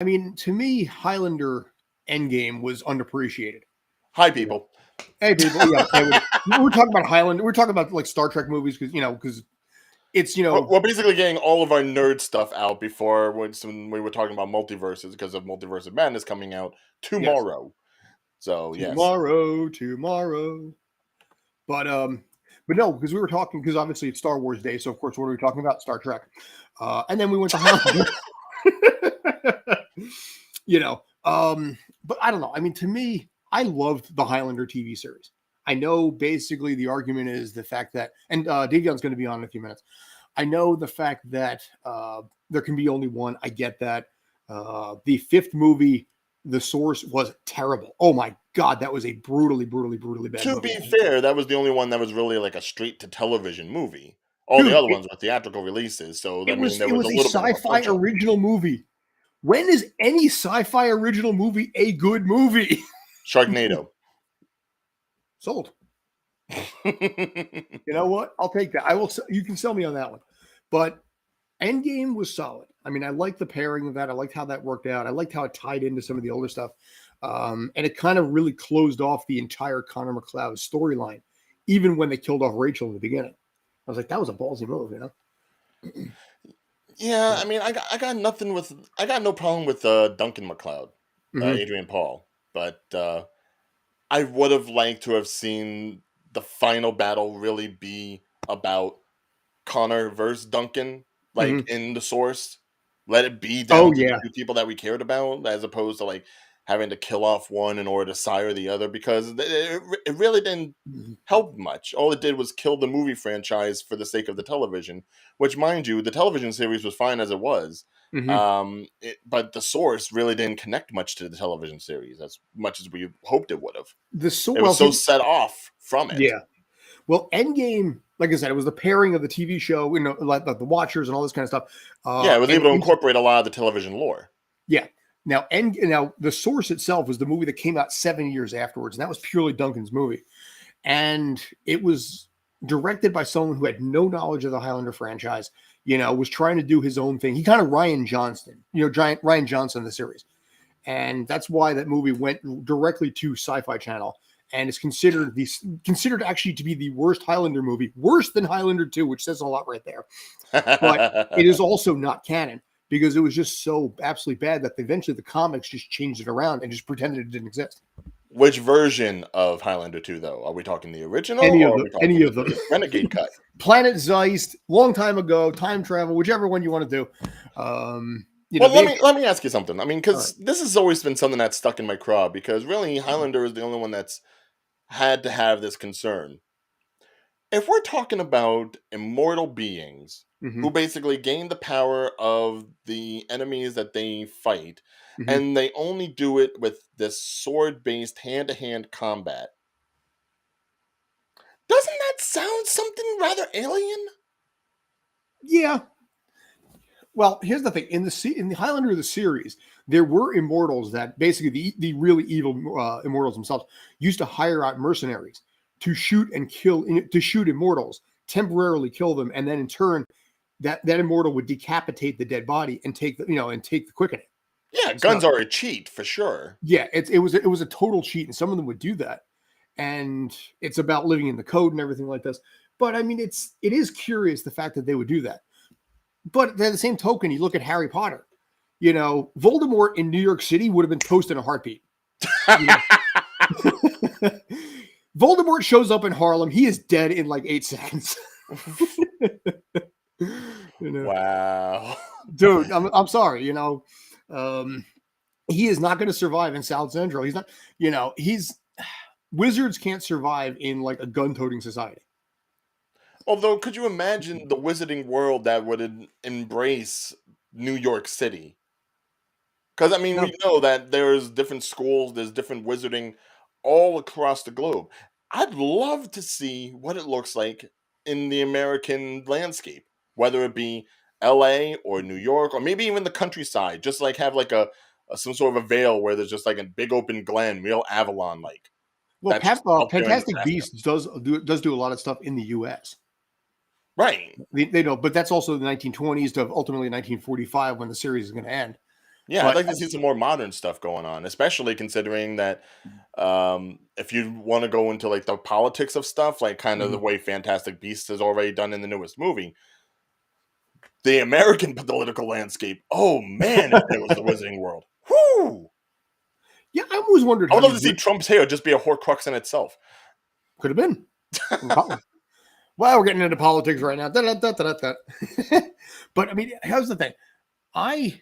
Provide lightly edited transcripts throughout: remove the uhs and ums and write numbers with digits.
I mean, to me, Highlander Endgame was underappreciated. Hi, You know, people. hey people, we're talking about Highlander. We're talking about like Star Trek movies because it's We're basically getting all of our nerd stuff out before when we were talking about multiverses because of Multiverse of Madness coming out yes, tomorrow. So yes. tomorrow. But no, because we were talking because obviously it's Star Wars Day, so of course what are we talking about? Star Trek, and then we went to Highlander. you know, but I don't know. I mean, to me, I loved the Highlander TV series. I know basically the argument is the fact that, and Davion's going to be on in a few minutes. I know the fact that there can be only one. I get that. The fifth movie, The Source, was terrible. Oh my God, that was a brutally bad To movie. be fair, that was the only one that was really like a straight to television movie. All the Dude, other ones were theatrical releases, so I mean there it was a was a little bit of a sci-fi punch up. original movie. When is any sci-fi original movie a good movie? Sharknado. Sold. You know what? I'll take that. I will. You can sell me on that one. But Endgame was solid. I mean, I liked the pairing of that. I liked how that worked out. I liked how it tied into some of the older stuff, and it kind of really closed off the entire Connor McLeod storyline, even when they killed off Rachel in the beginning. I was like, that was a ballsy move, you know. Yeah, Yeah. I mean I got no problem with Duncan MacLeod, Mm-hmm. Adrian Paul, but I would have liked to have seen the final battle really be about Connor versus Duncan, like Mm-hmm. in the source. Let it be Oh down to the yeah. two people that we cared about, as opposed to like having to kill off one in order to sire the other, because it really didn't Mm-hmm. help much. All it did was kill the movie franchise for the sake of the television, which, mind you, the television series was fine as it was. Mm-hmm. But the source really didn't connect much to the television series as much as we hoped it would have. It Well, was so see, set off from it. yeah. Well, Endgame, like I said, it was the pairing of the TV show, like the Watchers and all this kind of stuff. Yeah, it was And able to incorporate a lot of the television lore. yeah. Now the Source itself was the movie that came out 7 years afterwards, and that was purely Duncan's movie, and it was directed by someone who had no knowledge of the Highlander franchise. Was trying to do his own thing. He kind of Ryan Johnston, giant Ryan Johnson, the series, and that's why that movie went directly to Sci-Fi Channel. And is considered actually to be the worst Highlander movie, worse than Highlander 2, which says a lot right there. But it is also not canon because it was just so absolutely bad that eventually the comics just changed it around and just pretended it didn't exist. Which version of Highlander 2, though? Are we talking the original Any of or are them, we any talking of them. the Renegade cut? Planet Zeist, long time ago, time travel, whichever one you want to do. Well, let me ask you something. I mean, All right. because this has always been something that's stuck in my craw. Because really, Highlander is the only one that's had to have this concern. If we're talking about immortal beings Mm-hmm, who basically gain the power of the enemies that they fight, mm-hmm. and they only do it with this sword-based hand-to-hand combat, doesn't that sound something rather alien? Yeah. Well, here's the thing: in the Highlander of the series, there were immortals that basically the really evil immortals themselves used to hire out mercenaries to shoot and kill to shoot immortals, temporarily kill them, and then in turn that immortal would decapitate the dead body and take the quickening. Yeah, So guns are a cheat for sure. yeah, it was a total cheat, and some of them would do that. And it's about living in the code and everything like this. But I mean, it is curious the fact that they would do that. But at the same token, you look at Harry Potter. Voldemort in New York City would have been toast in a heartbeat. You know? Voldemort shows up in Harlem. He is dead in like 8 seconds. you know, Wow. dude, I'm sorry. Um, he is not going to survive in South Central. He's not. He's wizards can't survive in like a gun-toting society. Although, could you imagine the wizarding world that would embrace New York City? Because, I mean, No, we know that there's different schools, there's different wizarding all across the globe. I'd love to see what it looks like in the American landscape, whether it be LA or New York or maybe even the countryside, just like have like a some sort of a veil where there's just like a big open glen, real Avalon like. well, That's just out there in Fantastic Nebraska. Beasts does do a lot of stuff in the U.S. Right. They know, but that's also the 1920s to ultimately 1945 when the series is going to end. Yeah, I'd But like to see some more modern stuff going on, especially considering that if you want to go into like the politics of stuff, like kind of the mhm. way Fantastic Beasts has already done in the newest movie, the American political landscape. Oh man, if there was the Wizarding World, whoo! Yeah, I always wondered I how would love these to see Trump's hair just be a Horcrux in itself. could have been. Well, we're getting into politics right now. Da-da-da-da-da-da. But I mean, here's the thing. I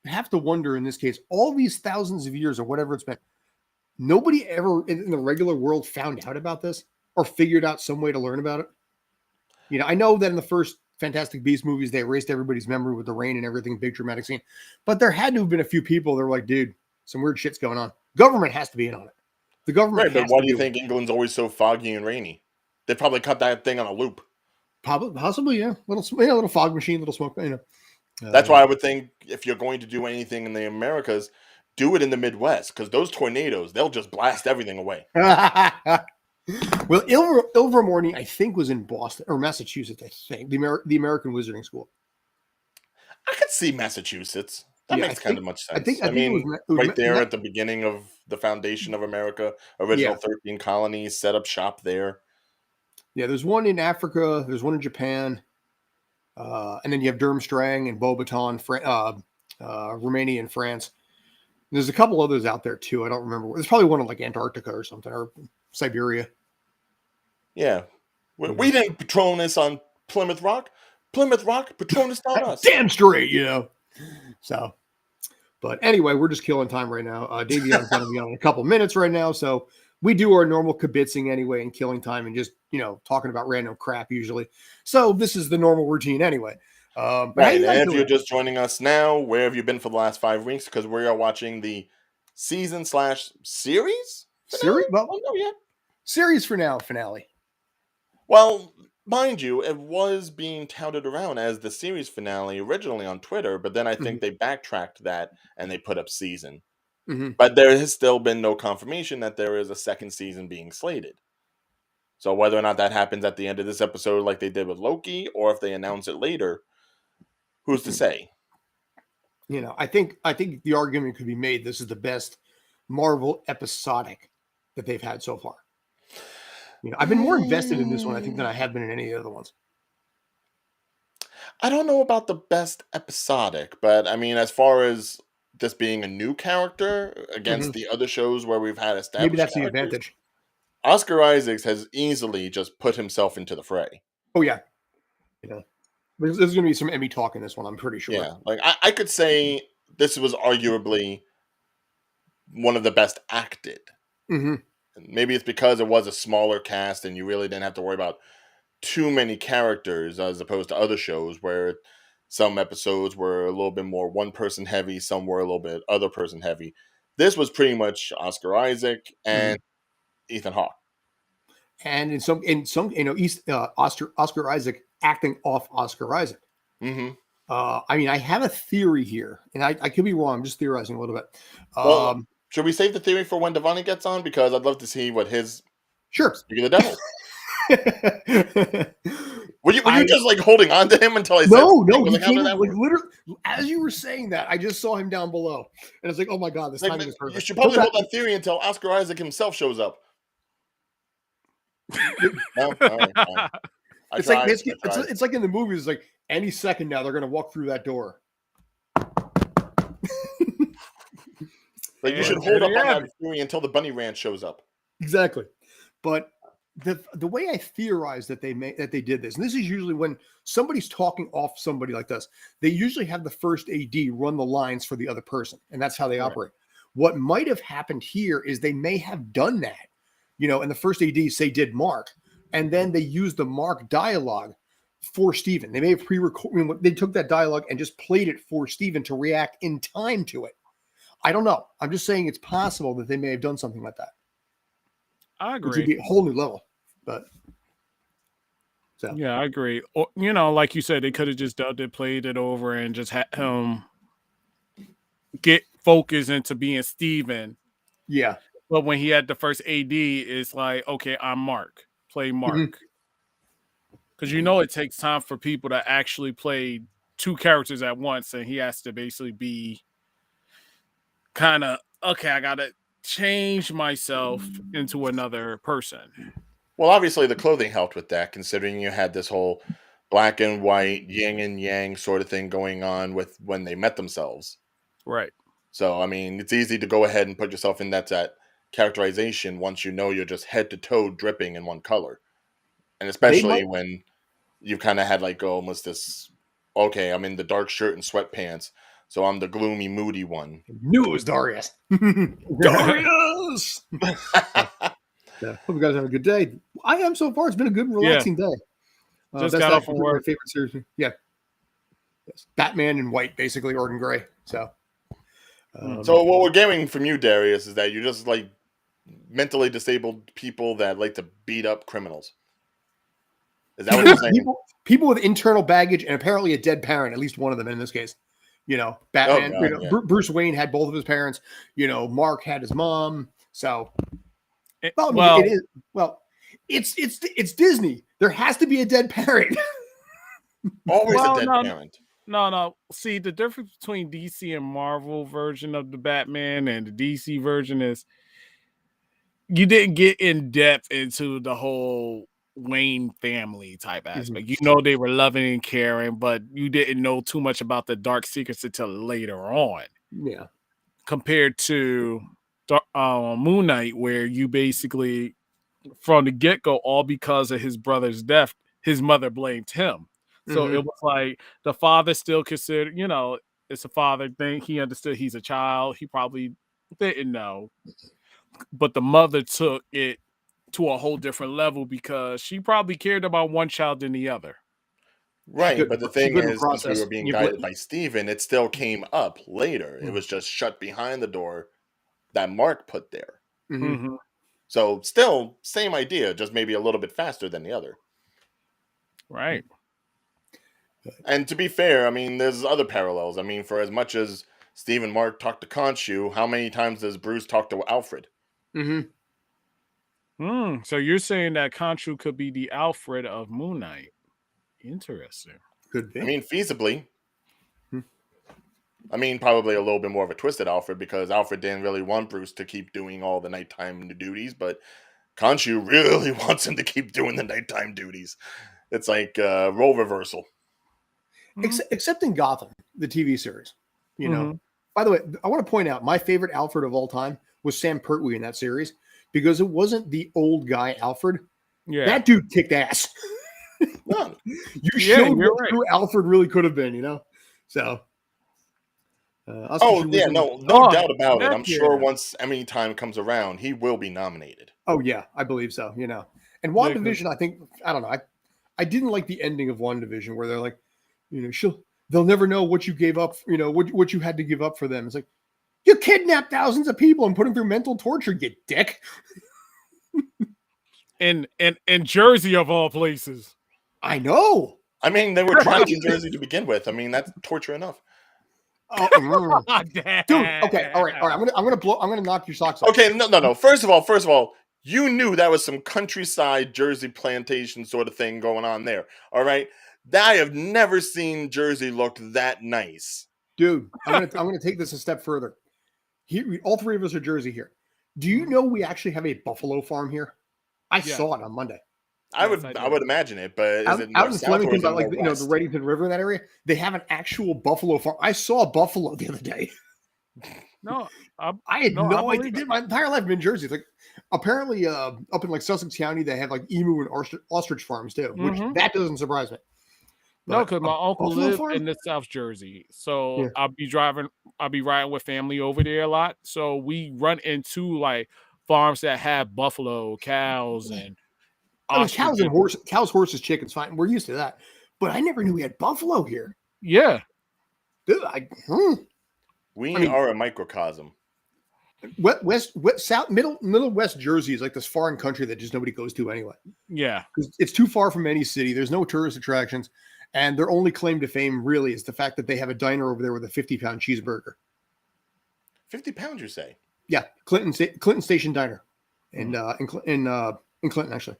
have to wonder in this case, all these thousands of years or whatever it's been, nobody ever in the regular world found out about this or figured out some way to learn about it. I know that in the first Fantastic Beasts movies, they erased everybody's memory with the rain and everything, big dramatic scene. But there had to have been a few people that were like, dude, some weird shit's going on. Government has to be in on it. The government Right, but has why to do you do it. think England's always so foggy and rainy? They probably cut that thing on a loop. Possibly, yeah. Little fog machine, little smoke, That's why Uh, I would think if you're going to do anything in the Americas, do it in the Midwest because those tornadoes, they'll just blast everything away. well, Ilvermorny, I think, was in Boston or Massachusetts. I think the American Wizarding School. I could see Massachusetts. That Yeah, makes kind of much I think, sense. I I think it was, mean, right there not, at the beginning of the foundation of America, yeah, original 13 colonies, set up shop there. yeah. There's one in Africa. There's one in Japan, and then you have Durmstrang and Beaubaton, Romania and France. There's a couple others out there too. I don't remember. There's probably one in like Antarctica or something or Siberia. Yeah. We Mhm. didn't Patronus on Plymouth Rock. Plymouth Rock, Patronus on us. Damn straight. So, but anyway, we're just killing time right now. Davion's going to be on in a couple minutes right now, so we do our normal kibitzing anyway and killing time and just talking about random crap usually. So this is the normal routine anyway. But how Right. you guys And if you're doing? just joining us now, where have you been for the last 5 weeks? Because we are watching the season/series finale. Series? Well, Oh no, yet. series for now finale. Well, mind you, it was being touted around as the series finale originally on Twitter, but then I Hmm. think they backtracked that and they put up season. Hmm. But there has still been no confirmation that there is a second season being slated. So whether or not that happens at the end of this episode, like they did with Loki, or if they announce it later, who's to say? I think the argument could be made this is the best Marvel episodic that they've had so far. I've been more invested in this one, I think, than I have been in any of the other ones. I don't know about the best episodic, but I mean, as far as this being a new character Hmm. against the other shows where we've had Maybe established that's the characters, advantage. Oscar Isaacs has easily just put himself into the fray. Oh yeah, there's going to be some Emmy talk in this one, I'm pretty sure. Yeah, like I could say this was arguably one of the best acted. Hmm. And maybe it's because it was a smaller cast and you really didn't have to worry about too many characters as opposed to other shows where some episodes were a little bit more one person heavy, some were a little bit other person heavy. This was pretty much Oscar Isaac Hmm. and Ethan Hawke. And in some, Oscar Isaac acting off Oscar Isaac. Hmm. I mean, I have a theory here, and I could be wrong. I'm just theorizing a little bit. Well, Um, should we save the theory for when Devani gets on? Because I'd love to see what his sure. speak of the devil. Were you I just like holding on to him until I said no, something? he Like, how came did in that like work? literally as you were saying that. I just saw him down below, and it's like, oh my god, this Like, timing is you perfect. should Put probably that. hold that theory until Oscar Isaac himself shows up. No, all right, fine. I It's like tried. basically, I tried. it's like in the movies. It's like any second now they're going to walk through that door. Like, you But should And there hold up you on have that it. theory until the Bunny Ranch shows up. exactly. But the way I theorize that they did this, and this is usually when somebody's talking off somebody like this, they usually have the first AD run the lines for the other person, and that's how they Right. operate. What might have happened here is they may have done that, and the first AD say did Mark, and then they used the Mark dialogue for Steven. They may have pre-recorded. They took that dialogue and just played it for Steven to react in time to it. I don't know. I'm just saying it's possible that they may have done something like that, I which would agree. be a whole new level. But so Yeah, I agree. Or, like you said, they could have just dubbed it, played it over, and just had him get focused into being Steven. yeah. But when he had the first AD, it's like, okay, I'm Mark. Play Mhm. Mark. Because it takes time for people to actually play two characters at once, and he has to basically be kind of, okay, I got to change myself into another person. Well, obviously the clothing helped with that, considering you had this whole black and white, yin and yang sort of thing going on with when they met themselves. Right. So, I mean, it's easy to go ahead and put yourself in that characterization once you know you're just head to toe dripping in one color. And They especially might when you've kind of had like almost this, okay, I'm in the dark shirt and sweatpants, so I'm the gloomy, moody one. knew it was Darius. Darius. Yeah. Hope you guys have a good day. I am so far. It's been a good, relaxing day. Just That's got off actually from my work. favorite series. Yeah. Yes. Batman in white, basically, or in gray. So. So what we're getting from you, Darius, is that you're just like mentally disabled people that like to beat up criminals. Is that what you're saying? People with internal baggage and apparently a dead parent, at least one of them in this case. You know, Batman, God, yeah. Bruce Wayne had both of his parents. You know, Mark had his mom. So, well, I mean, well, it is. Well, it's Disney. There has to be a dead parent. Always Well, a dead no, parent. no. See, the difference between DC and Marvel version of the Batman and the DC version is you didn't get in depth into the whole Wayne family type aspect. You know they were loving and caring, but you didn't know too much about the dark secrets until later on. Yeah. Compared to Moon Knight, where you basically from the get-go, all because of his brother's death, his mother blamed him. So it was like the father still considered, you know, it's a father thing. He understood he's a child. He probably didn't know. But the mother took it to a whole different level because she probably cared about one child than the other. Right, but the thing is, since we process. were being guided by Steven, it still came up later. It was just shut behind the door that Mark put there. Mhm. So still, same idea, just maybe a little bit faster than the other. Right. And to be fair, I mean, there's other parallels. I mean, for as much as Stephen Mark talked to Khonshu, how many times does Bruce talk to Alfred? So you're saying that Khonshu could be the Alfred of Moon Knight. Interesting. Could be. I mean, feasibly. I mean, probably a little bit more of a twisted Alfred because Alfred didn't really want Bruce to keep doing all the nighttime duties, but Khonshu really wants him to keep doing the nighttime duties. It's like role reversal. Except in Gotham, the TV series. You know. By the way, I want to point out my favorite Alfred of all time was Sam Pertwee in that series because it wasn't the old guy Alfred. Yeah. That dude kicked ass. No. You showed what true Alfred really could have been, you know? So. No doubt about it. I'm sure once Emmy time comes around, he will be nominated. Oh, yeah, I believe so, you know. And WandaVision, I don't know. I didn't like the ending of WandaVision where they're like, you know, they'll never know what you gave up, you know, what you had to give up for them. It's like, you kidnapped thousands of people and put them through mental torture, you dick. In Jersey, of all places. I know. I mean, they were trapped in Jersey to begin with. I mean, that's torture enough. Oh, dude. Okay. All right. I'm gonna knock your socks off. Okay. No. First of all, you knew that was some countryside Jersey plantation sort of thing going on there. All right. I have never seen Jersey look that nice. Dude, I'm gonna take this a step further. Here, all three of us are Jersey here. Do you know we actually have a buffalo farm here? I saw it on Monday. I would imagine it, but is it out in south or Flemington, is it like west? The Reddington River in that area? They have an actual buffalo farm. I saw a buffalo the other day. No, I had no idea. My entire life in Jersey. It's like apparently up in like Sussex County, they have like emu and ostrich farms too, which that doesn't surprise me. No, because my uncle lived in the South Jersey, so I'll be riding with family over there a lot. So we run into like farms that have buffalo, cows, and I mean, cows, horses, chickens. Fine, we're used to that. But I never knew we had buffalo here. Yeah, dude, we are a microcosm. Middle West Jersey is like this foreign country that just nobody goes to anyway. Yeah, it's too far from any city. There's no tourist attractions. And their only claim to fame really is the fact that they have a diner over there with a 50-pound cheeseburger. 50 pounds, you say? Yeah, Clinton Station Diner, in Clinton actually.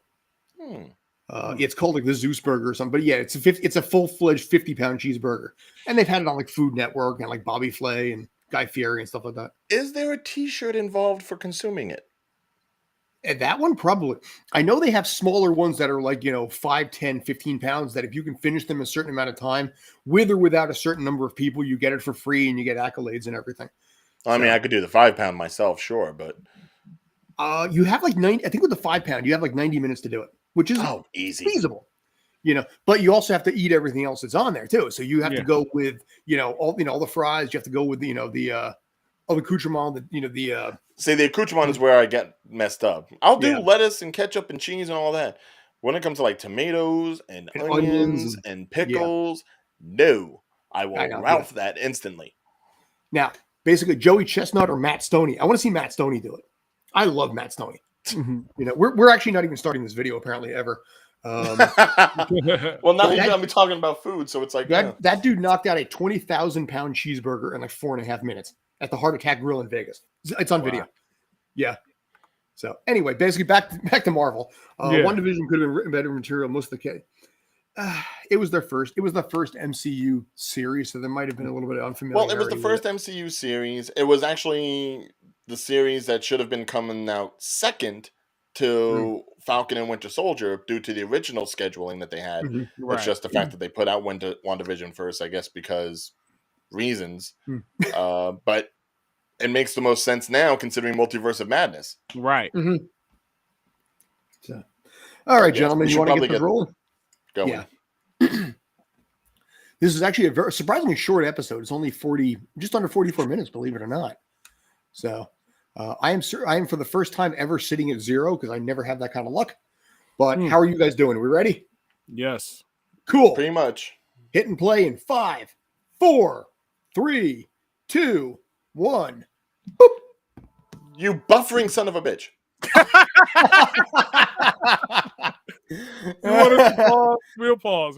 It's called like the Zeus Burger or something. But yeah, it's a full-fledged 50-pound cheeseburger, and they've had it on like Food Network and like Bobby Flay and Guy Fieri and stuff like that. Is there a T-shirt involved for consuming it? And that one, probably. I know they have smaller ones that are like, 5, 10, 15 pounds that if you can finish them a certain amount of time, with or without a certain number of people, you get it for free and you get accolades and everything. I mean, I could do the 5 pound myself, sure, but you have like 90, I think with the 5 pound, you have like 90 minutes to do it, which is easy. feasible. But you also have to eat everything else that's on there too. So you have to go with, all the fries. You have to go with, the accoutrement, See, the accoutrement is where I get messed up. I'll do lettuce and ketchup and cheese and all that. When it comes to like tomatoes and onions and pickles, no, I will Ralph that instantly. Now, basically, Joey Chestnut or Matt Stoney. I want to see Matt Stoney do it. I love Matt Stoney. We're actually not even starting this video apparently ever. Well, now you got me talking about food, so it's like that dude knocked out a 20,000-pound cheeseburger in like 4.5 minutes at the Heart Attack Grill in Vegas. It's on video. Yeah. So anyway, basically back to Marvel. WandaVision could have been written better material. Most of the case. It was the first MCU series, so there might have been a little bit of unfamiliarity. Well, it was the first MCU series. It was actually the series that should have been coming out second to Falcon and Winter Soldier due to the original scheduling that they had. It's just the fact that they put out WandaVision first, I guess, because reasons. But it makes the most sense now considering Multiverse of Madness. Right. So, all right, gentlemen, you want to get this rolling? Going. Yeah. This is actually a very surprisingly short episode. It's only just under 44 minutes, believe it or not. So I am for the first time ever sitting at 0 because I never have that kind of luck. But how are you guys doing? Are we ready? Yes. Cool. Pretty much. Hit and play in 5, 4, 3, 2, 1. Boop. You buffering son of a bitch. We'll pause.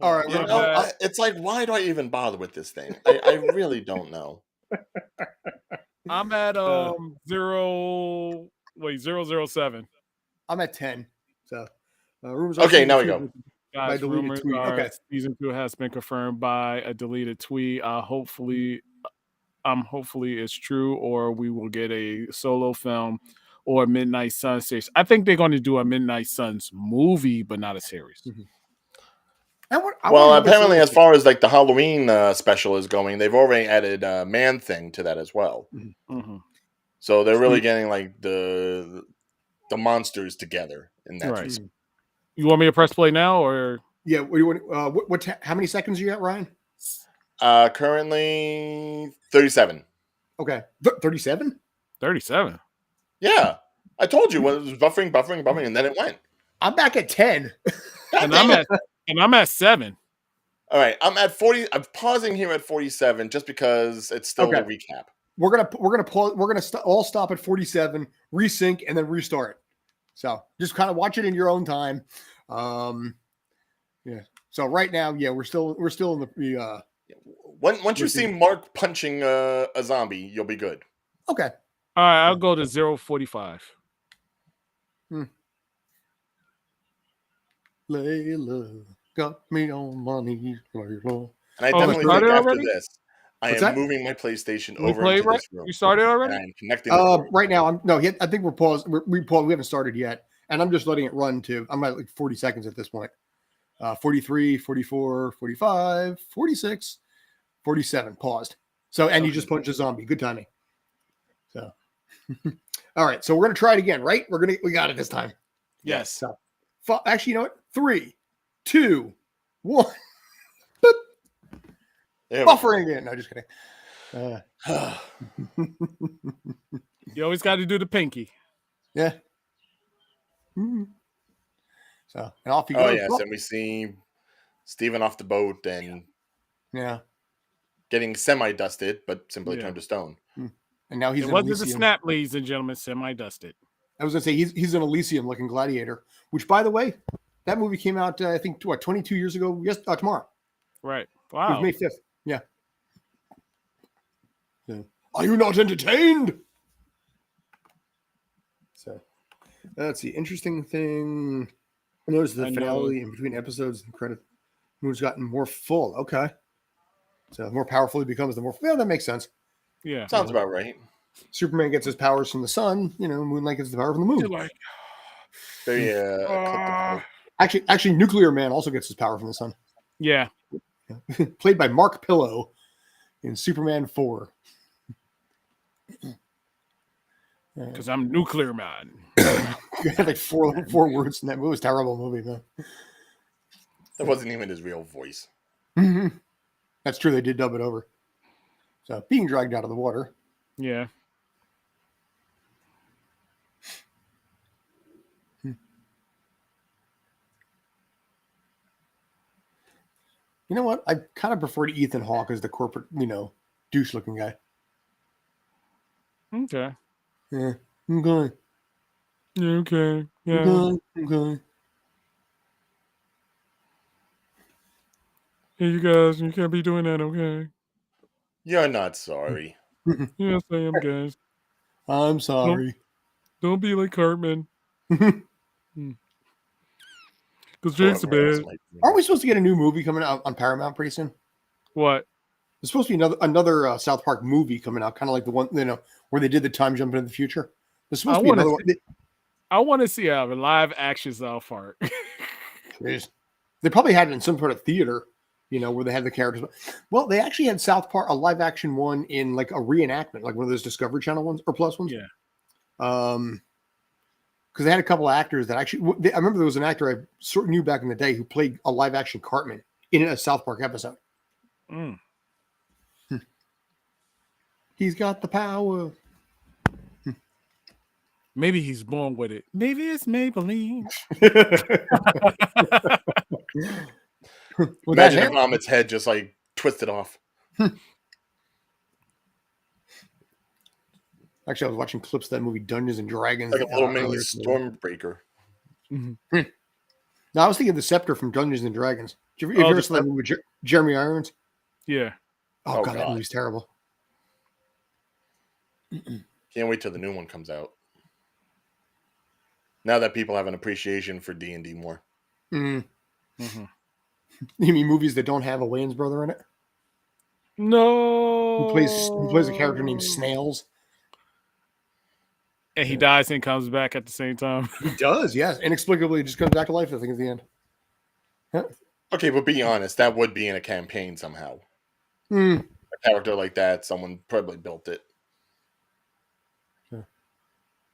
All right. It's like, why do I even bother with this thing? I really don't know. I'm at 007. I'm at 10. So rumors. Okay, now we go. Guys, rumors are season 2 has been confirmed by a deleted tweet. Hopefully it's true, or we will get a solo film or Midnight Sun series. I think they're going to do a Midnight Suns movie, but not a series. Well, apparently, as far as like the Halloween special is going, they've already added Man Thing to that as well. So they're really getting like the monsters together in that. Right. You want me to press play now, or how many seconds are you at, Ryan? Currently 37. Okay, 37. 37. Yeah, I told you when it was buffering, and then it went. I'm back at 10, and I'm at 7. All right, I'm at 40. I'm pausing here at 47 just because it's still a recap. We're gonna pause. We're gonna all stop at 47, resync, and then restart. So just kind of watch it in your own time. Yeah. So right now, we're still in the. Once you see Mark punching a zombie, you'll be good. Okay. All right, I'll go to 0:45. Layla got me on my knees, Layla. And I definitely think after this, I am moving my PlayStation over into this room. You started already? And I'm connecting. Right now, I think we're paused. We haven't started yet, and I'm just letting it run too. I'm at like 40 seconds at this point. 43, 44, 45, 46, 47. Paused. So, and you just punched a zombie. Good timing. So, all right. So we're gonna try it again, right? We got it this time. Yes. So, actually, you know what? 3, 2, 1. Buffering again. No, just kidding. You always got to do the pinky. Yeah. So, and off you go. Oh, yes. And we see Stephen off the boat and getting semi-dusted, but simply turned to stone. And now he's it wasn't the snap, ladies and gentlemen, semi-dusted. I was going to say, he's an Elysium-looking gladiator, which, by the way, that movie came out, I think, 22 years ago? Yes, tomorrow. Right. Wow. It was May 5th. Yeah. Are you not entertained? So, let's see. Interesting thing. Notice the finale in between episodes and credit. Moon's gotten more full. Okay. So, the more powerful he becomes, the more. Yeah, that makes sense. Yeah. Sounds about right. Superman gets his powers from the sun. Moon Knight gets the power from the moon. You're like, Very ecliptic. Actually, Nuclear Man also gets his power from the sun. yeah. Played by Mark Pillow in Superman 4. Because I'm Nuclear Man. Had like four words in that movie. It was a terrible movie, man. That wasn't even his real voice. That's true. They did dub it over. So being dragged out of the water. Yeah. You know what? I kind of prefer to Ethan Hawke as the corporate, douche-looking guy. Okay. Yeah. Okay. Okay. Yeah. Okay. Hey, you guys, you can't be doing that, okay? You're not sorry. Yes, I am, guys. I'm sorry. Don't be like Cartman. Aren't Because Jake's a bad. we supposed to get a new movie coming out on Paramount pretty soon? What? There's supposed to be another South Park movie coming out, kind of like the one where they did the time jump into the future. There's supposed to be another one. I want to see a live action South Park. They probably had it in some sort of theater, where they had the characters. Well, they actually had South Park, a live action one in like a reenactment, like one of those Discovery Channel ones or Plus ones. Yeah. Because they had a couple of actors that actually, I remember there was an actor I sort of knew back in the day who played a live action Cartman in a South Park episode. He's got the power. Maybe he's born with it. Maybe it's Maybelline. Imagine if Ahmed's head just like twisted off. Actually, I was watching clips of that movie Dungeons and Dragons. Like a little mini Stormbreaker. No, I was thinking the Scepter from Dungeons and Dragons. Have you ever seen that movie with Jeremy Irons? Yeah. Oh, God, that movie's terrible. Can't wait till the new one comes out. Now that people have an appreciation for D&D more. You mean movies that don't have a Wayans brother in it? No. Who plays a character named Snails? And he dies and comes back at the same time. He does, yes. Inexplicably, just comes back to life, I think, at the end. Huh? Okay, but be honest, that would be in a campaign somehow. A character like that, someone probably built it.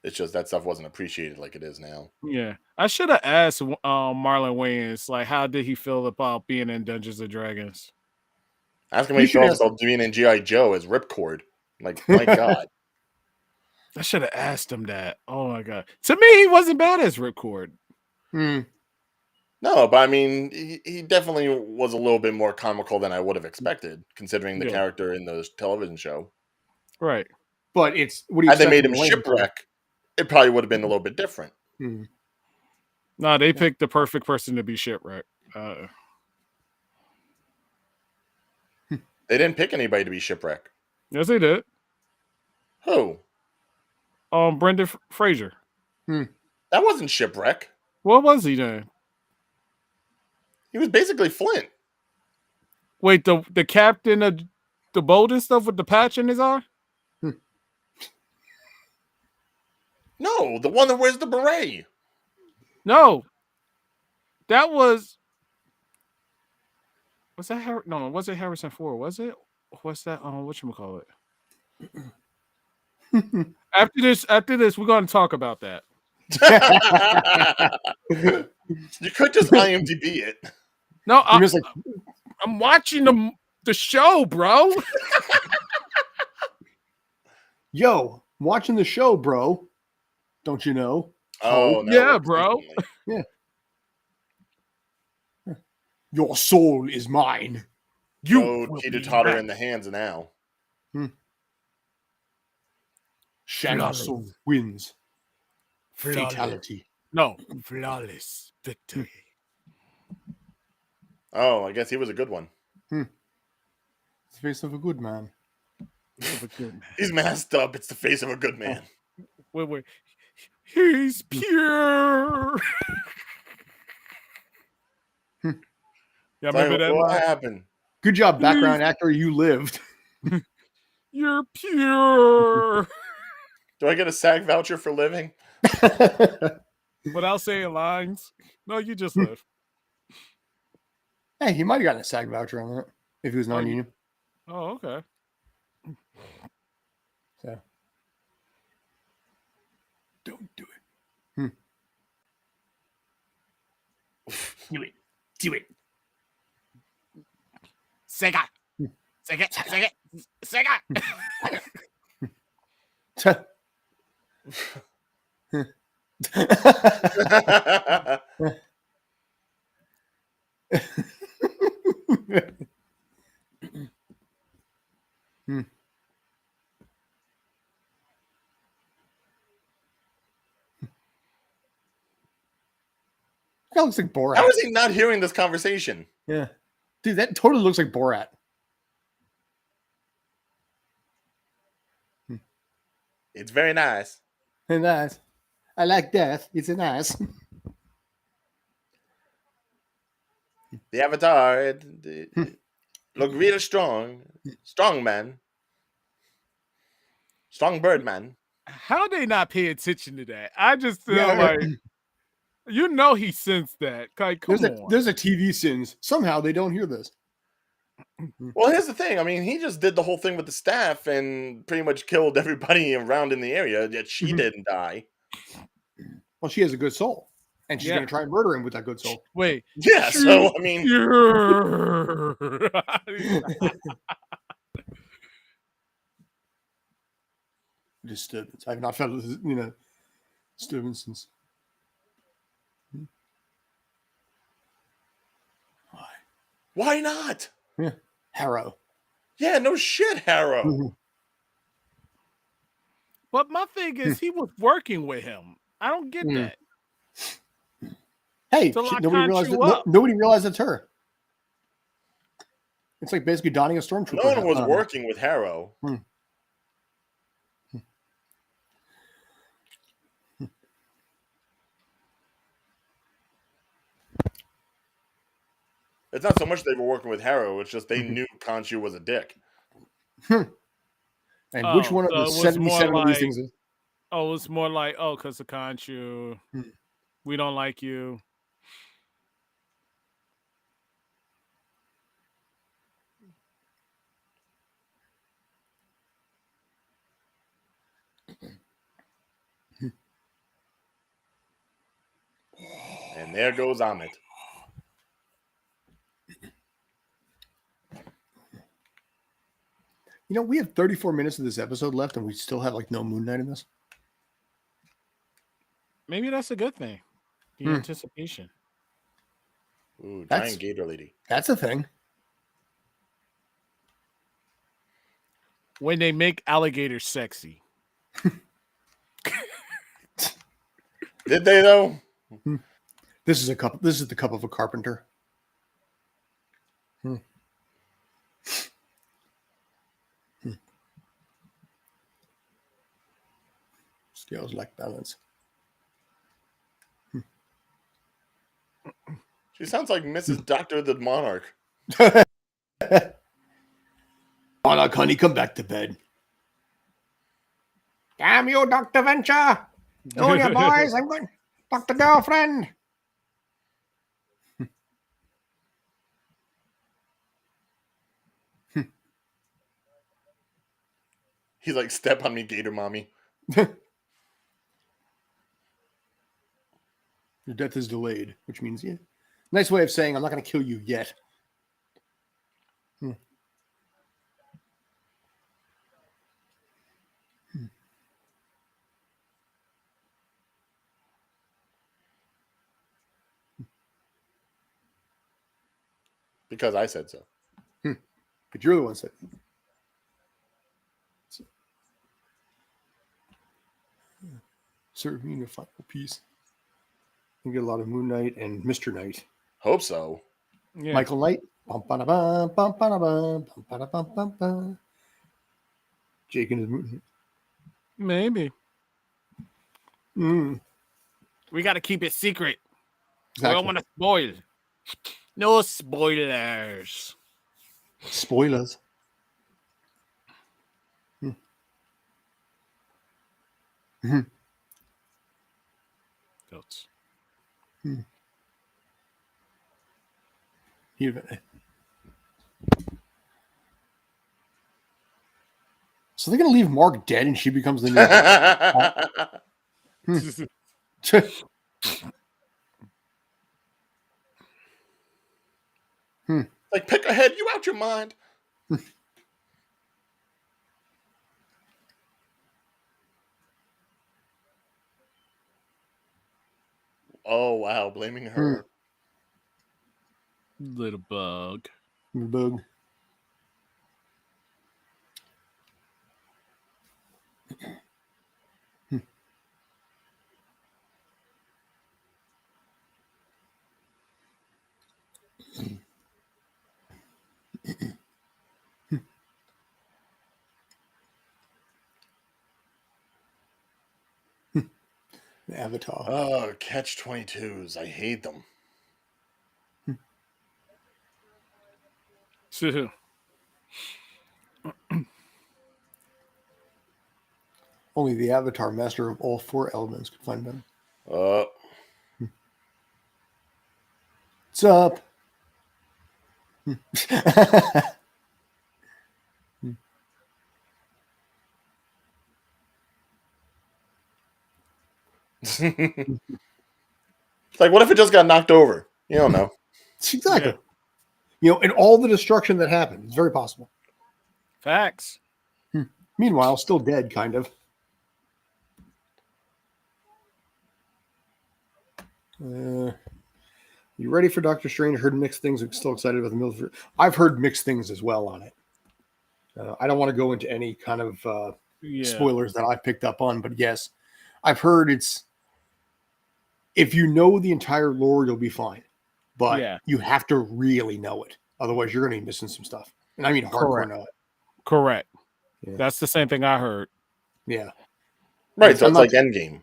It's just that stuff wasn't appreciated like it is now. Yeah. I should have asked Marlon Wayans, like, how did he feel about being in Dungeons and Dragons? Ask him how he feels about being in G.I. Joe as Ripcord. Like, my God. I should have asked him that. Oh, my God. To me, he wasn't bad as Ripcord. No, but I mean, he definitely was a little bit more comical than I would have expected, considering the character in the television show. Right. But it's... Had they made him Shipwreck, it probably would have been a little bit different. No, they picked the perfect person to be Shipwreck. They didn't pick anybody to be Shipwreck. Yes, they did. Who? Brendan Fraser. That wasn't Shipwreck. What was he then? He was basically Flint. Wait, the captain of the boat and stuff with the patch in his arm? No, the one that wears the beret. No. That was... Was that No, it wasn't Harrison Ford, was it? What's that? Whatchamacallit? After this, we're going to talk about that. You could just IMDb it. No, I'm watching the show, bro. Yo, watching the show, bro. Don't you know? Oh, no, yeah, bro. Yeah. Your soul is mine. You teeter-totter in the hands now. Shadow Soul wins. Fatality. No, flawless victory. Oh, I guess he was a good one. It's the face of a good man. He's masked up. It's the face of a good man. Wait. He's pure. Yeah, remember that? What happened? Good job, background actor. You lived. You're pure. Do I get a SAG voucher for living? Without saying lines. No, you just live. Hey, he might have gotten a SAG voucher on that if he was non-union. Oh, okay. So don't do it. Do it. Sega. Sega. That looks like Borat. How is he not hearing this conversation? Yeah. Dude, that totally looks like Borat. It's very nice. Nice. I like death. It's a nice. The Avatar look really strong. Strong man. Strong bird man. How they not pay attention to that? I just feel like he sensed that. Like, come on. There's a TV sins. Somehow they don't hear this. Well, here's the thing. I mean, he just did the whole thing with the staff and pretty much killed everybody around in the area, yet she didn't die. Well, she has a good soul. And she's going to try and murder him with that good soul. Wait. Yeah, so, I mean... Disturbance. I've not felt, disturbance since... Why? Why not? Yeah. Harrow. Yeah, no shit, Harrow. But my thing is, he was working with him. I don't get that. Hey, nobody realized it's her. It's like basically donning a stormtrooper. No one was working with Harrow. It's not so much they were working with Harrow, it's just they knew Khonshu was a dick. And which one of the 77 of these things is? Oh, it's more like, because of Khonshu. We don't like you. And there goes Amit. We have 34 minutes of this episode left, and we still have no Moon Knight in this. Maybe that's a good thing. The anticipation. Ooh, giant gator lady. That's a thing. When they make alligators sexy. Did they though? This is the cup of a carpenter. Scales like balance. She sounds like Mrs. Doctor the Monarch. Monarch, honey, come back to bed. Damn you, Dr. Venture! Oh, yeah, boys, I'm going. Dr. Girlfriend! He's like, step on me, gator mommy. Your death is delayed, which means, nice way of saying I'm not going to kill you yet. Because I said so. But you're the one that said it. Serve me in your final piece. You get a lot of Moon Knight and Mr. Knight. Hope so. Yeah. Michael Knight. Jake and his Moon Knight. Maybe. We got to keep it secret. Exactly. We don't want to spoil. No spoilers. Spoilers. Mhm. Goats. So they're gonna leave Mark dead, and she becomes the new. Like, pick a head, you out your mind. Oh wow, blaming her. Little bug. Bug. Avatar. Oh, catch-22s. I hate them. Only the Avatar, master of all four elements, could find them. What's up? It's like, what if it just got knocked over? You don't know. Exactly. Yeah. You know, and all the destruction that happened. It's very possible. Facts. Meanwhile, still dead, kind of. You ready for Doctor Strange? Heard mixed things. I'm still excited about the military. I've heard mixed things as well on it. I don't want to go into any kind of spoilers that I picked up on, but yes, I've heard it's. If you know the entire lore, you'll be fine, but you have to really know it. Otherwise, you're going to be missing some stuff. And I mean, hardcore know it. Correct. Yeah. That's the same thing I heard. Yeah. Right. So it's like Endgame.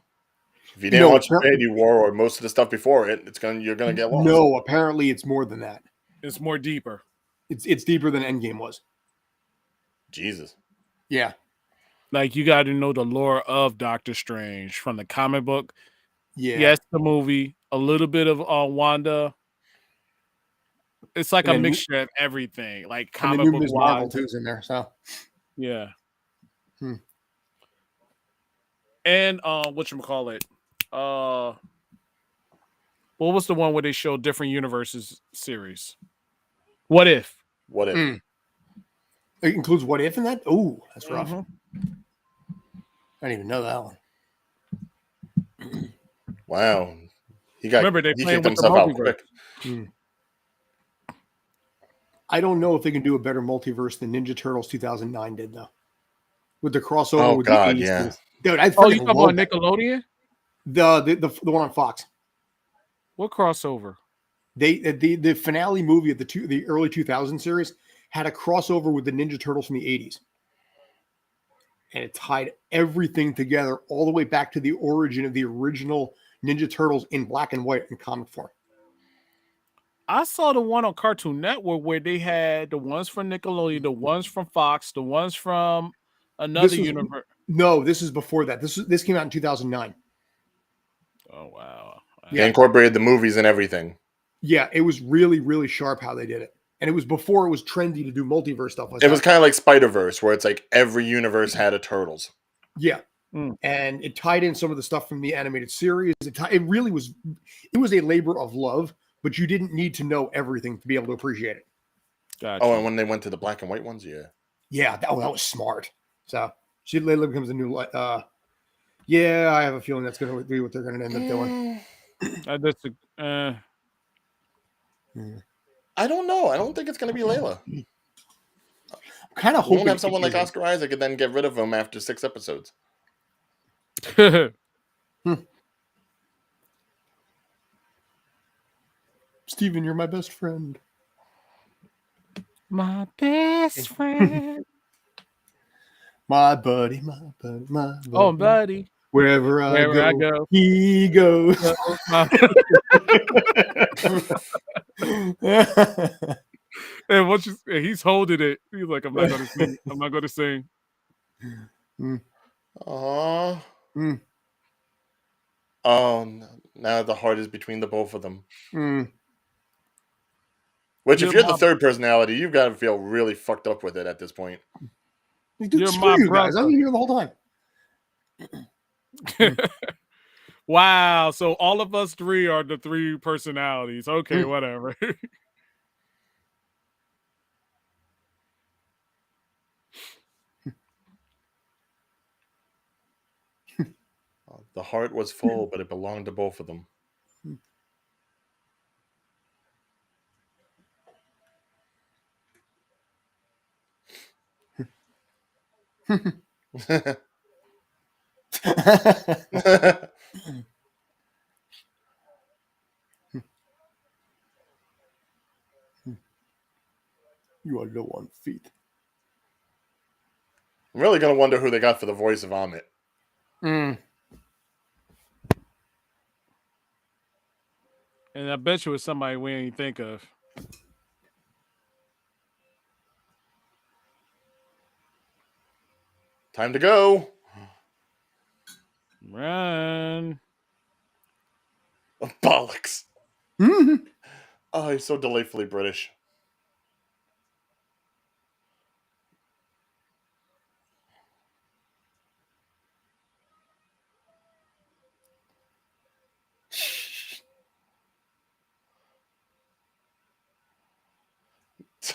If you didn't watch Infinity War or most of the stuff before it, you're gonna get lost. No, apparently it's more than that. It's more deeper. It's deeper than Endgame was. Jesus. Yeah. Like, you got to know the lore of Doctor Strange from the comic book. Yeah. Yes, the movie. A little bit of Wanda. It's like a mixture of everything. Like comic book Ms. Marvel too's in there. So yeah. And whatchamacallit? What was the one where they showed different universes series? What If? What If? It includes What If in that? Oh, that's rough. I didn't even know that one. Wow. He kicked himself out quick. I don't know if they can do a better multiverse than Ninja Turtles 2009 did, though. With the crossover with the 80s. Yeah. Dude, you talking about Nickelodeon? The one on Fox. What crossover? The finale movie of the early 2000 series had a crossover with the Ninja Turtles from the 80s. And it tied everything together all the way back to the origin of the original Ninja Turtles in black and white in comic form. I saw the one on Cartoon Network where they had the ones from Nickelodeon, the ones from Fox, the ones from another universe. No, this is before that. This came out in 2009. Oh, wow. They incorporated the movies and everything. Yeah, it was really, really sharp how they did it. And it was before it was trendy to do multiverse stuff. It was kind of like Spider-Verse, where it's like every universe had a Turtles. Yeah. And it tied in some of the stuff from the animated series. It really was, it was a labor of love, but you didn't need to know everything to be able to appreciate it. Gotcha. Oh, and when they went to the black and white ones, yeah, that was smart. So Layla becomes a new. Yeah, I have a feeling that's going to be what they're going to end up doing. I don't know. I don't think it's going to be Layla. I'm kind of hoping we don't have someone like Oscar Isaac and then get rid of him after 6 episodes. Stephen, you're my best friend. My best friend. My buddy, my buddy, my buddy. Oh, buddy. Wherever I go, he goes. And he's holding it. He's like, I'm not going to sing. I'm not going to sing. Aww. Oh, now the heart is between the both of them. Mm. Which, if You're you're the my third personality, you've got to feel really fucked up with it at this point. Dude, You're screw my you guys. I'm brother. here the whole time. Wow. So all of us three are the three personalities. Okay, Mm. whatever. The heart was full, but it belonged to both of them. You are low on feet. I'm really gonna wonder who they got for the voice of Amit. Mm. And I bet you it's somebody we ain't think of. Time to go. Run. Oh, bollocks. Mm-hmm. Oh, he's so delightfully British.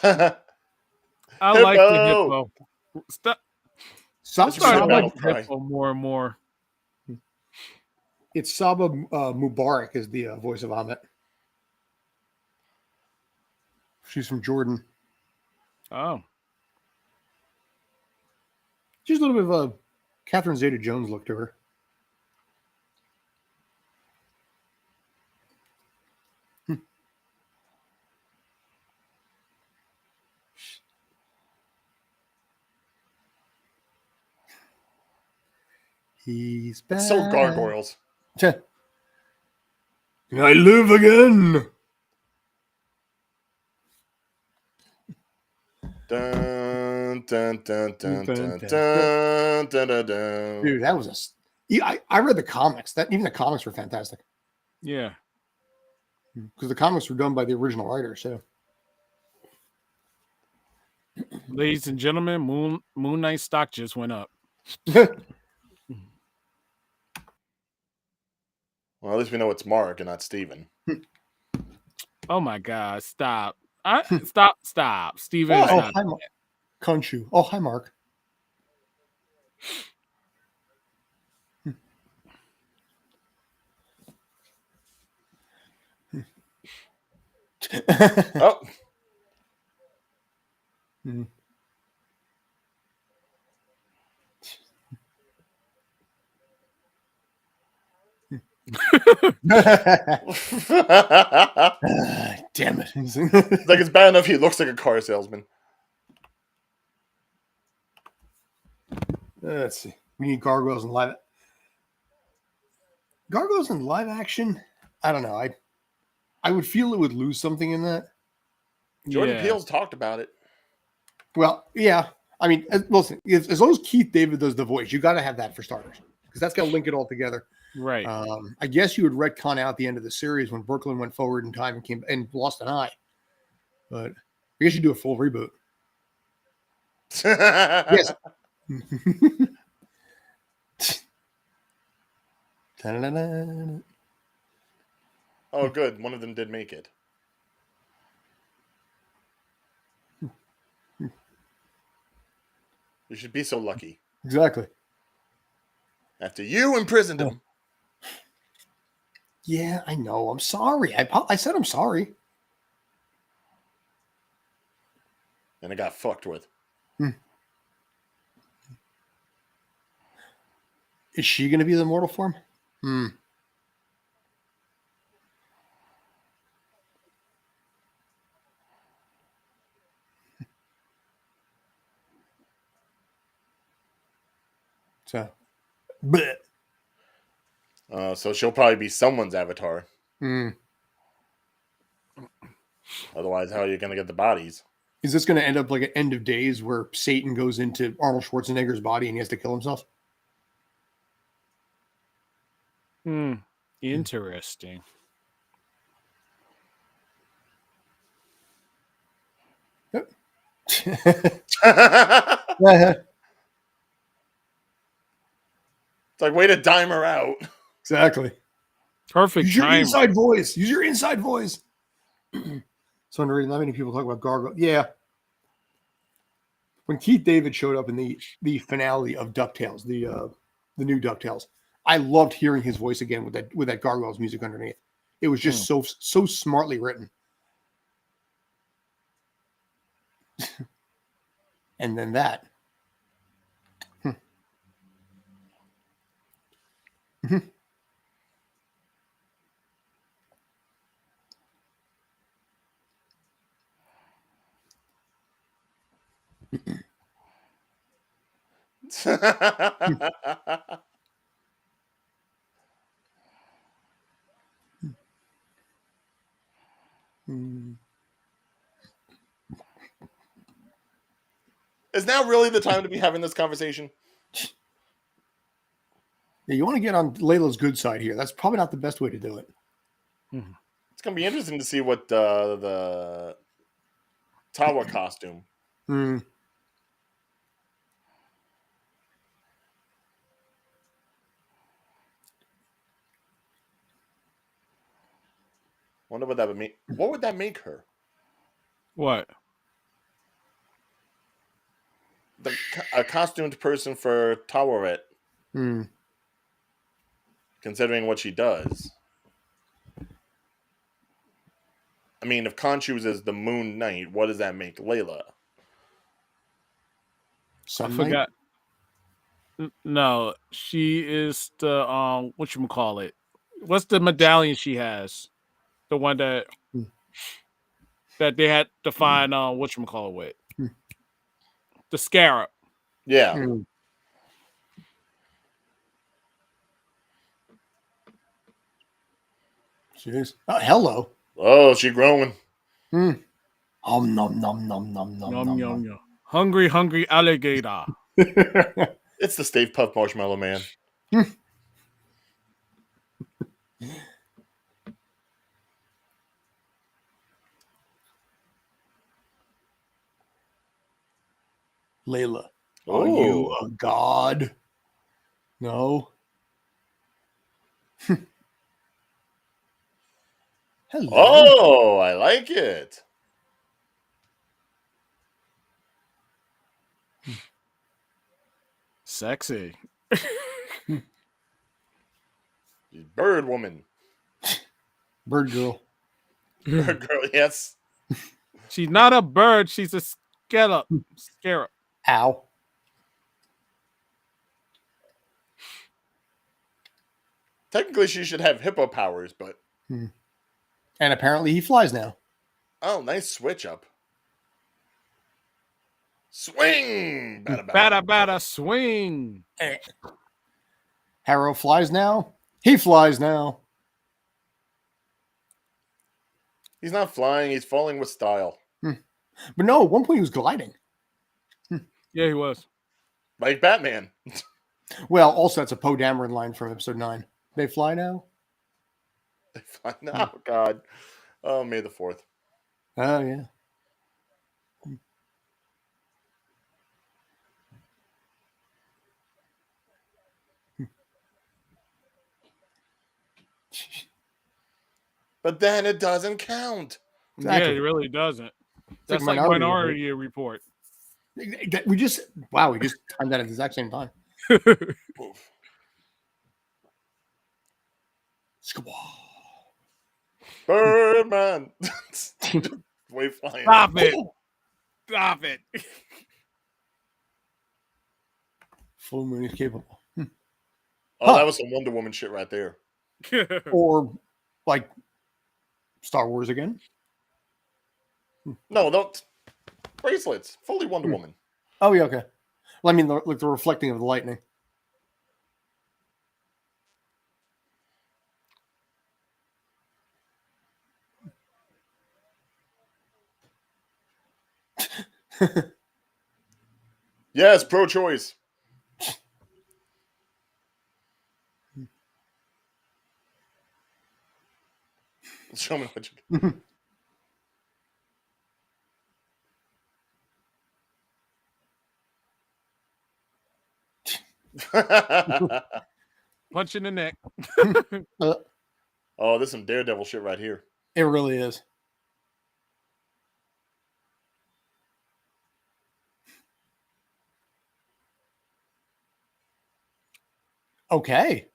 I like the Hippo. hippo. Stop. Sab- I'm That should be the starting to Saba, like battle the cry. hippo more and more. it's Saba Mubarak is the voice of Amit. She's from Jordan. Oh. She's a little bit of a Catherine Zeta-Jones look to her. He's back. It's so gargoyles. I live again. Dun, dun, dun, dun, Dun, dun, dun, dun, dun, dun, dun. Dude, that was a. I read the comics. That even the comics were fantastic Yeah. because the comics were done by the original writer. So Ladies and gentlemen, Moon Knight stock just went up. Well, at least we know it's Mark and not Stephen. Oh my God! Stop! Stop! Steven, oh, stop! hi, Mark. Khonshu. Oh, hi, Mark. Oh, Mm. Damn it. like it's bad enough he looks like a car salesman. Let's see. We need gargoyles in live. Gargoyles in live action. I don't know. I would feel it would lose something in that. Jordan Yeah. Peele's talked about it. Well, yeah. I mean, listen. As long as Keith David does the voice, you got to have that for starters because that's going to link it all together. Right. I guess you would retcon out the end of the series when Brooklyn went forward in time and came and lost an eye. But I guess you do a full reboot. Yes. Ta-da-da-da. Oh, good. One of them did make it. You should be so lucky. Exactly. After you imprisoned him. Yeah, I know. I'm sorry. I said I'm sorry. And it got fucked with. Is she going to be the mortal form? So, but So she'll probably be someone's avatar. is Otherwise, how are you going to get the bodies? this going to end up like an End of Days where Satan goes into Arnold Schwarzenegger's body and he has to kill himself? Interesting. It's like, way to dime her out. Exactly. Perfect Use your timer. inside voice. Use your inside voice. So not many people talk about gargoyle. Yeah. When Keith David showed up in the finale of DuckTales, the new DuckTales, I loved hearing his voice again with that gargoyles music underneath. It was just so smartly written. And then that. Is now really the time to be having this conversation? Yeah, you want to get on Layla's good side here. That's probably not the best way to do it. It's gonna be interesting to see what the Tawa costume. Wonder what that would make. What would that make her? What? A costumed person for Tawaret, considering what she does. I mean, if Khonshu's is the Moon Knight, what does that make Layla? Sun I forgot. No, she is the whatchamacallit. What's the medallion she has? The one that they had to find whatchamacallit with. The scarab. Yeah. Jeez. Oh, hello. Oh, she growing. Nom nom nom nom nom nom Yum, yum, yum. Hungry alligator. It's the Stay Puft Marshmallow Man. Layla, are you a god? No. Hello. Oh, I like it. Sexy. Bird woman. Bird girl. Bird girl, yes. She's not a bird. She's a scarab. Ow. Technically, she should have hippo powers, but. And apparently he flies now. Oh, nice switch up. Swing! Bada, swing. Harrow flies now. He flies now. He's not flying, he's falling with style. But no, at one point he was gliding. Yeah, he was. Like Batman. Well, also that's a Poe Dameron line from episode 9. They fly now? They fly now. Oh, God. Oh, May the 4th. Oh, yeah. But then it doesn't count. Exactly. Yeah, it really doesn't. That's like like Minority Report. We just timed that at the exact same time. Birdman. Way flying. Stop it. Full moon is capable. Oh, that was some Wonder Woman shit right there. Or like Star Wars again. No, don't. Bracelets. Fully Wonder Woman. Oh, yeah, okay. Well, I mean, like the reflecting of the lightning. Yes, pro-choice. Show me what you can. Punch in the neck. Oh, there's some Daredevil shit right here. It really is. Okay.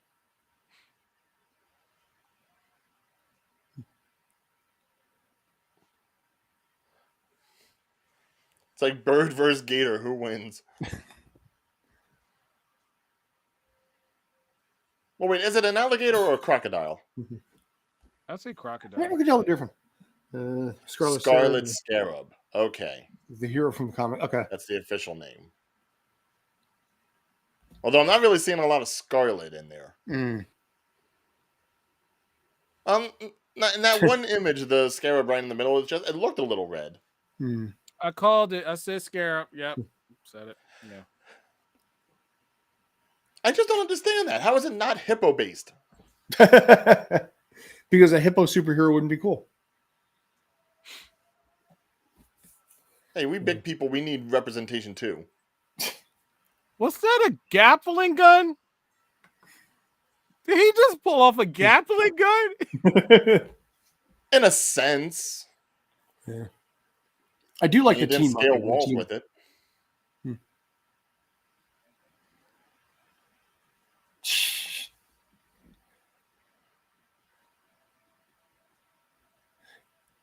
It's like bird versus gator. Who wins? Well, wait, is it an alligator or a crocodile? I'd say I crocodile. never could tell the difference. Scarlet Scarab. Okay. The hero from the comic. Okay. That's the official name. Although I'm not really seeing a lot of scarlet in there. Mm. In that one image, the scarab right in the middle, it looked a little red. Mm. I called it. I said scarab. Yep. Said it. Yeah. I just don't understand that. How is it not hippo based? Because a hippo superhero wouldn't be cool. Hey, we big people, we need representation too. Was that a Gatling gun? Did he just pull off a Gatling gun? In a sense. Yeah. I do like He the didn't team. scale walls with it.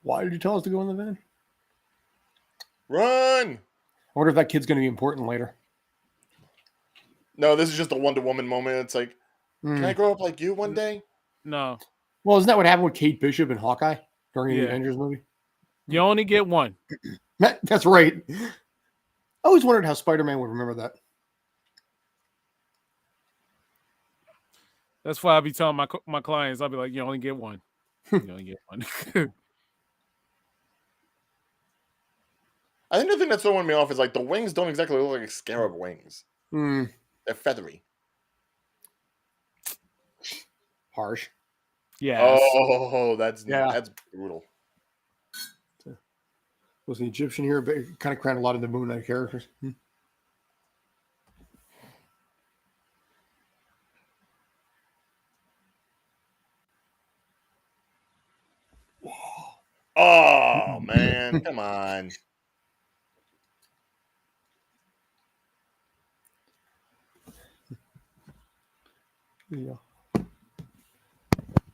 Why did you tell us to go in the van? Run! I wonder if that kid's going to be important later. No, this is just a Wonder Woman moment. It's like, can I grow up like you one day? No. Well, isn't that what happened with Kate Bishop and Hawkeye during the Yeah. Avengers movie? You only get one. That's right. I always wondered how Spider-Man would remember that. That's why I be telling my clients, I'll be like, you only get one. You only get one. I think the thing that's throwing me off is like the wings don't exactly look like scarab wings. Mm. They're feathery. Harsh. Yes. Oh, that's Yeah. brutal. Was the Egyptian here, but it kind of crowned a lot of the Moon Knight characters. Oh man, come on. Yeah.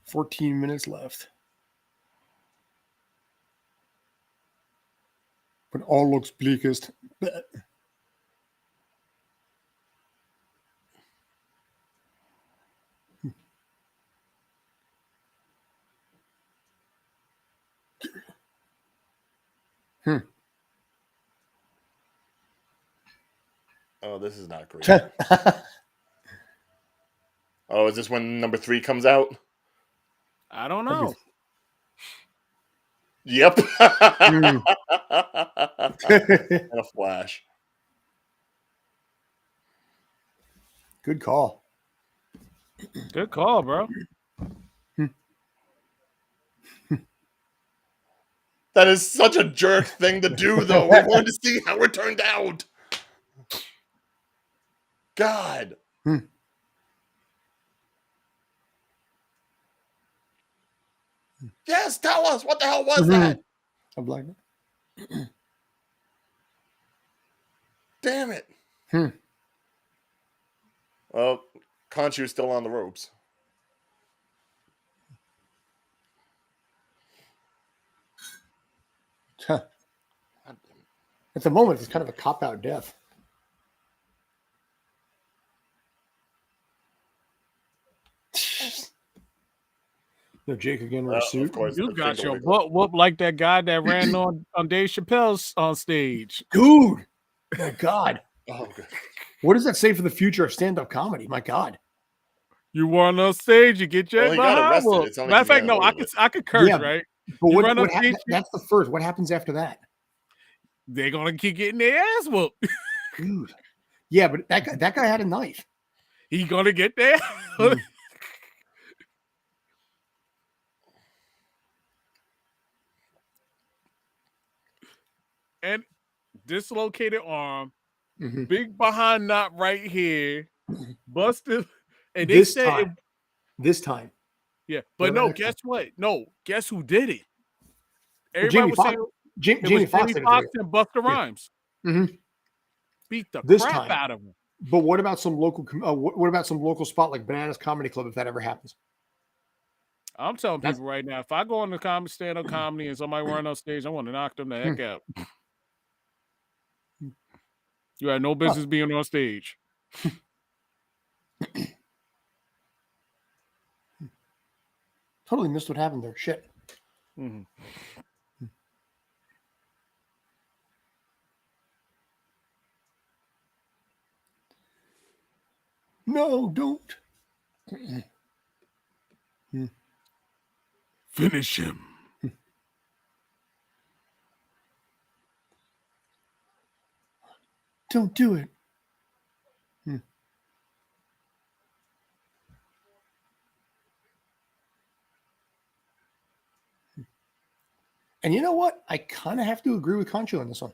14 minutes left. But all looks bleakest. Oh, this is not great. Oh, is this when number 3 comes out? I don't know. Yep. In a flash. Good call. Good call, bro. That is such a jerk thing to do, though. We wanted to see how it turned out. God. Yes, tell us. What the hell was that? I'm like, Damn it. Well, Khonshu's still on the ropes. At the moment, it's kind of a cop-out death. No, Jake again in a suit. Of course, You the got finger your wiggle. butt whooped like that guy that ran on Dave Chappelle's on stage. Dude, my God. Oh, good. What does that say for the future of stand-up comedy? My God. You run on stage, you get your Well, he got behind arrested. whooped. It's not like Matter of he fact, got no, away with I could curse, Yeah, right? But You what run on happens? stage, That's the first. What happens after that? they're gonna keep getting their ass whooped. Dude. Yeah, but that guy had a knife. He gonna get there. and dislocated arm, Mhm. big behind knot right here, busted. And they This said it. time. This time. Yeah, but Whatever no. next time. Guess what? No, guess who did it? Well, Everybody Jamie was Foxx. saying it was Jamie Foxx Jamie did it for Foxx you. and Busta Yeah. Rhymes. Mhm. Beat the This crap time. out of him. But what about some local? What about some local spot like Bananas Comedy Club? If that ever happens, I'm telling That's- people right now, if I go on the comedy stand-up comedy and somebody run on stage, I want to knock them the heck out. You had no business being on stage. totally missed what happened there. Shit. Mhm. No, don't. Finish him. Don't do it. And you know what? I kind of have to agree with Concho on this one.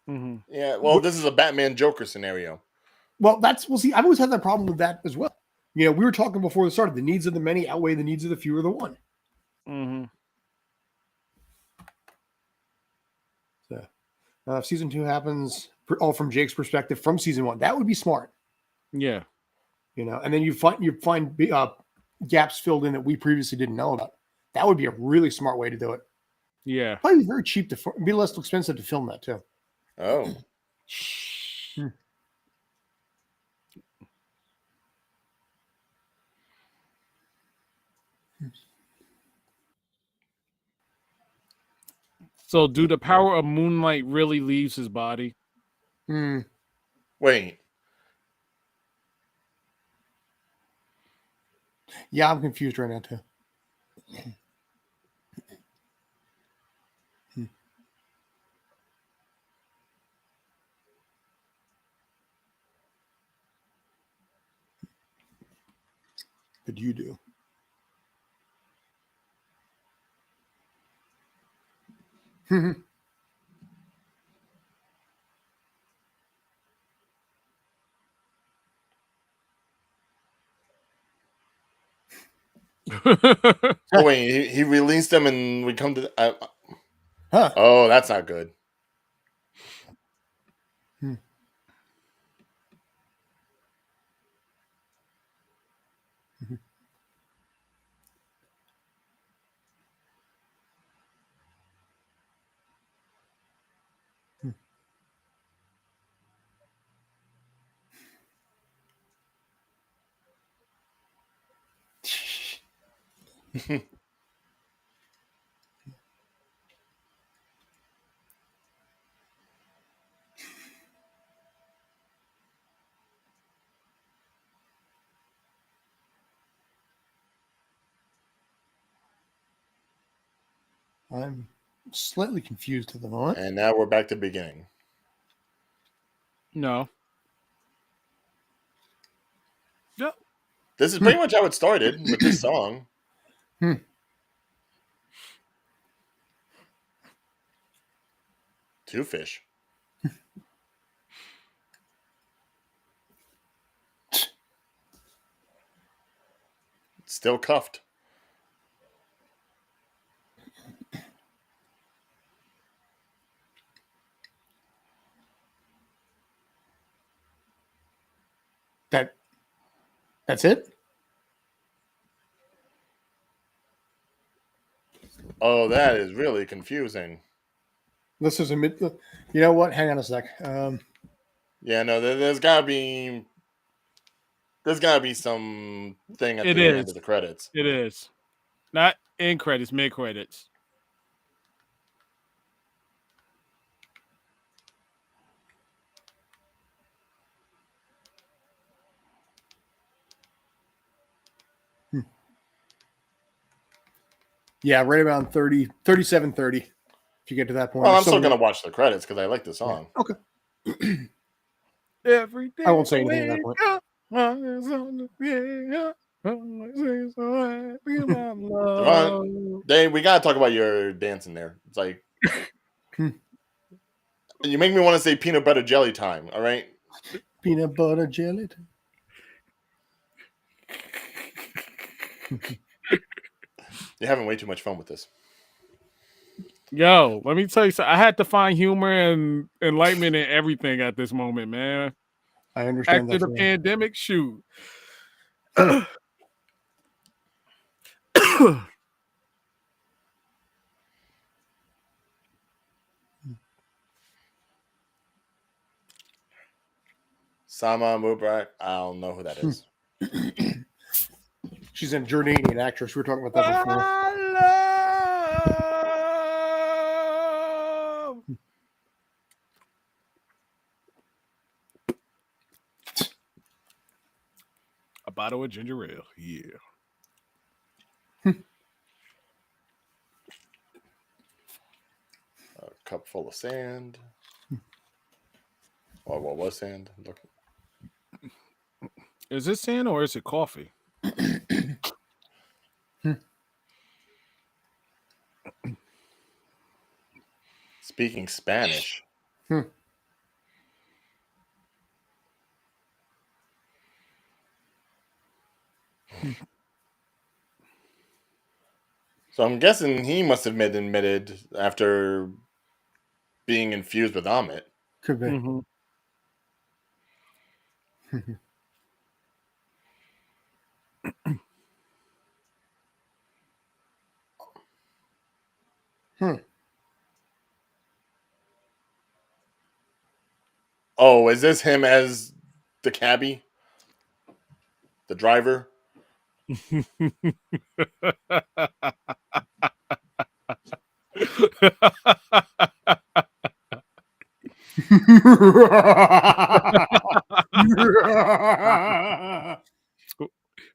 Mm-hmm. Yeah, well, this is a Batman Joker scenario. Well, see, I've always had that problem with that as well. You know, we were talking before the start. The needs of the many outweigh the needs of the few or the one. Mm-hmm. So, if season 2 happens, all from Jake's perspective from season 1, that would be smart. Yeah. You know, and then you find gaps filled in that we previously didn't know about. That would be a really smart way to do it. Yeah. Probably very cheap to be less expensive to film that too. Oh. So, do the power of moonlight really leaves his body? Wait. Yeah, I'm confused right now too. But you do. Oh, wait, he released them and we come to... Huh. Oh, that's not good. I'm slightly confused at the moment. And now we're back to the beginning. No. No. This is pretty much how it started with this song. Two fish. Still cuffed. That's it? Oh, that is really confusing. This is you know what? Hang on a sec. Yeah, no, there's gotta be some thing at It the end is. of the credits. It is. Not end credits, mid credits. Yeah, right around 37:30. If you get to that point. Well, I'm still gonna watch the credits because I like the song. Yeah. Okay. Every day I won't say anything at that point. We gotta talk about your dancing there. It's like You make me want to say peanut butter jelly time. All right. Peanut butter jelly. You're having way too much fun with this. Yo, let me tell you something. I had to find humor and enlightenment in everything at this moment, man. I understand After that. the pandemic, shoot. Sama Mubarak. I don't know who that is. She's a Jordanian actress. We were talking about that before. A bottle of ginger ale. Yeah. A cup full of sand. Or what was sand? Look. Is it sand or is it coffee? Speaking Spanish. So I'm guessing he must have been admitted after being infused with Amit. Could be. Mm-hmm. Oh, is this him as the cabbie? The driver?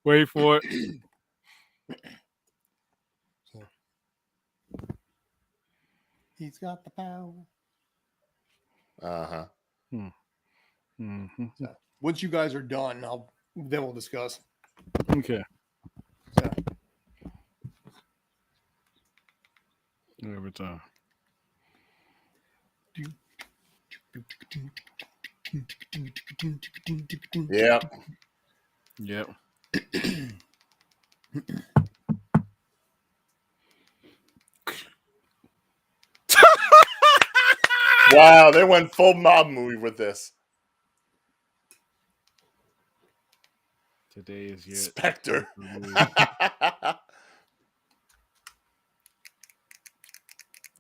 Wait for it. He's got the power. Uh-huh. Mm-hmm. So, once you guys are done, then we'll discuss. Okay. So, Every time. Yeah. Yep. Wow, they went full mob movie with this. Today is your Spectre.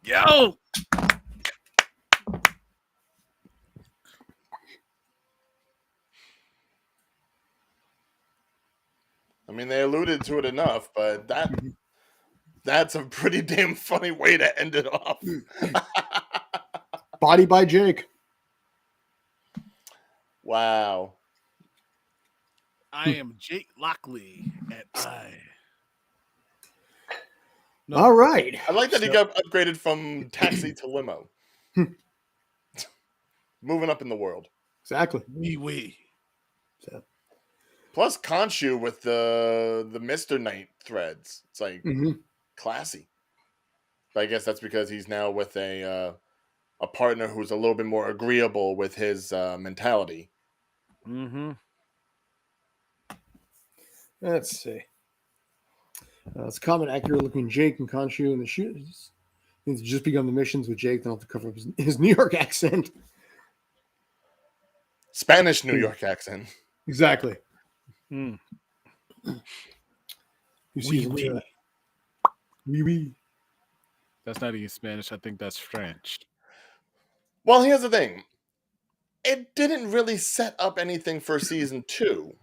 Yo. I mean, they alluded to it enough, but that's a pretty damn funny way to end it off. Body by Jake. Wow. I am Jake Lockley, and I. No. All right. I like that he got upgraded from taxi to limo. Moving up in the world. Exactly. Wee. So, Plus Khonshu with the Mr. Knight threads. It's like classy. But I guess that's because he's now with a partner who's a little bit more agreeable with his mentality. Mm-hmm. let's see. It's a common, accurate looking Jake and Khonshu in the shoes. He's just begun the missions with Jake. They'll have to cover up his New York accent. Spanish New York accent. Exactly. Mm. You see oui. That's not even Spanish. I think that's French. Well, here's the thing. It didn't really set up anything for season 2.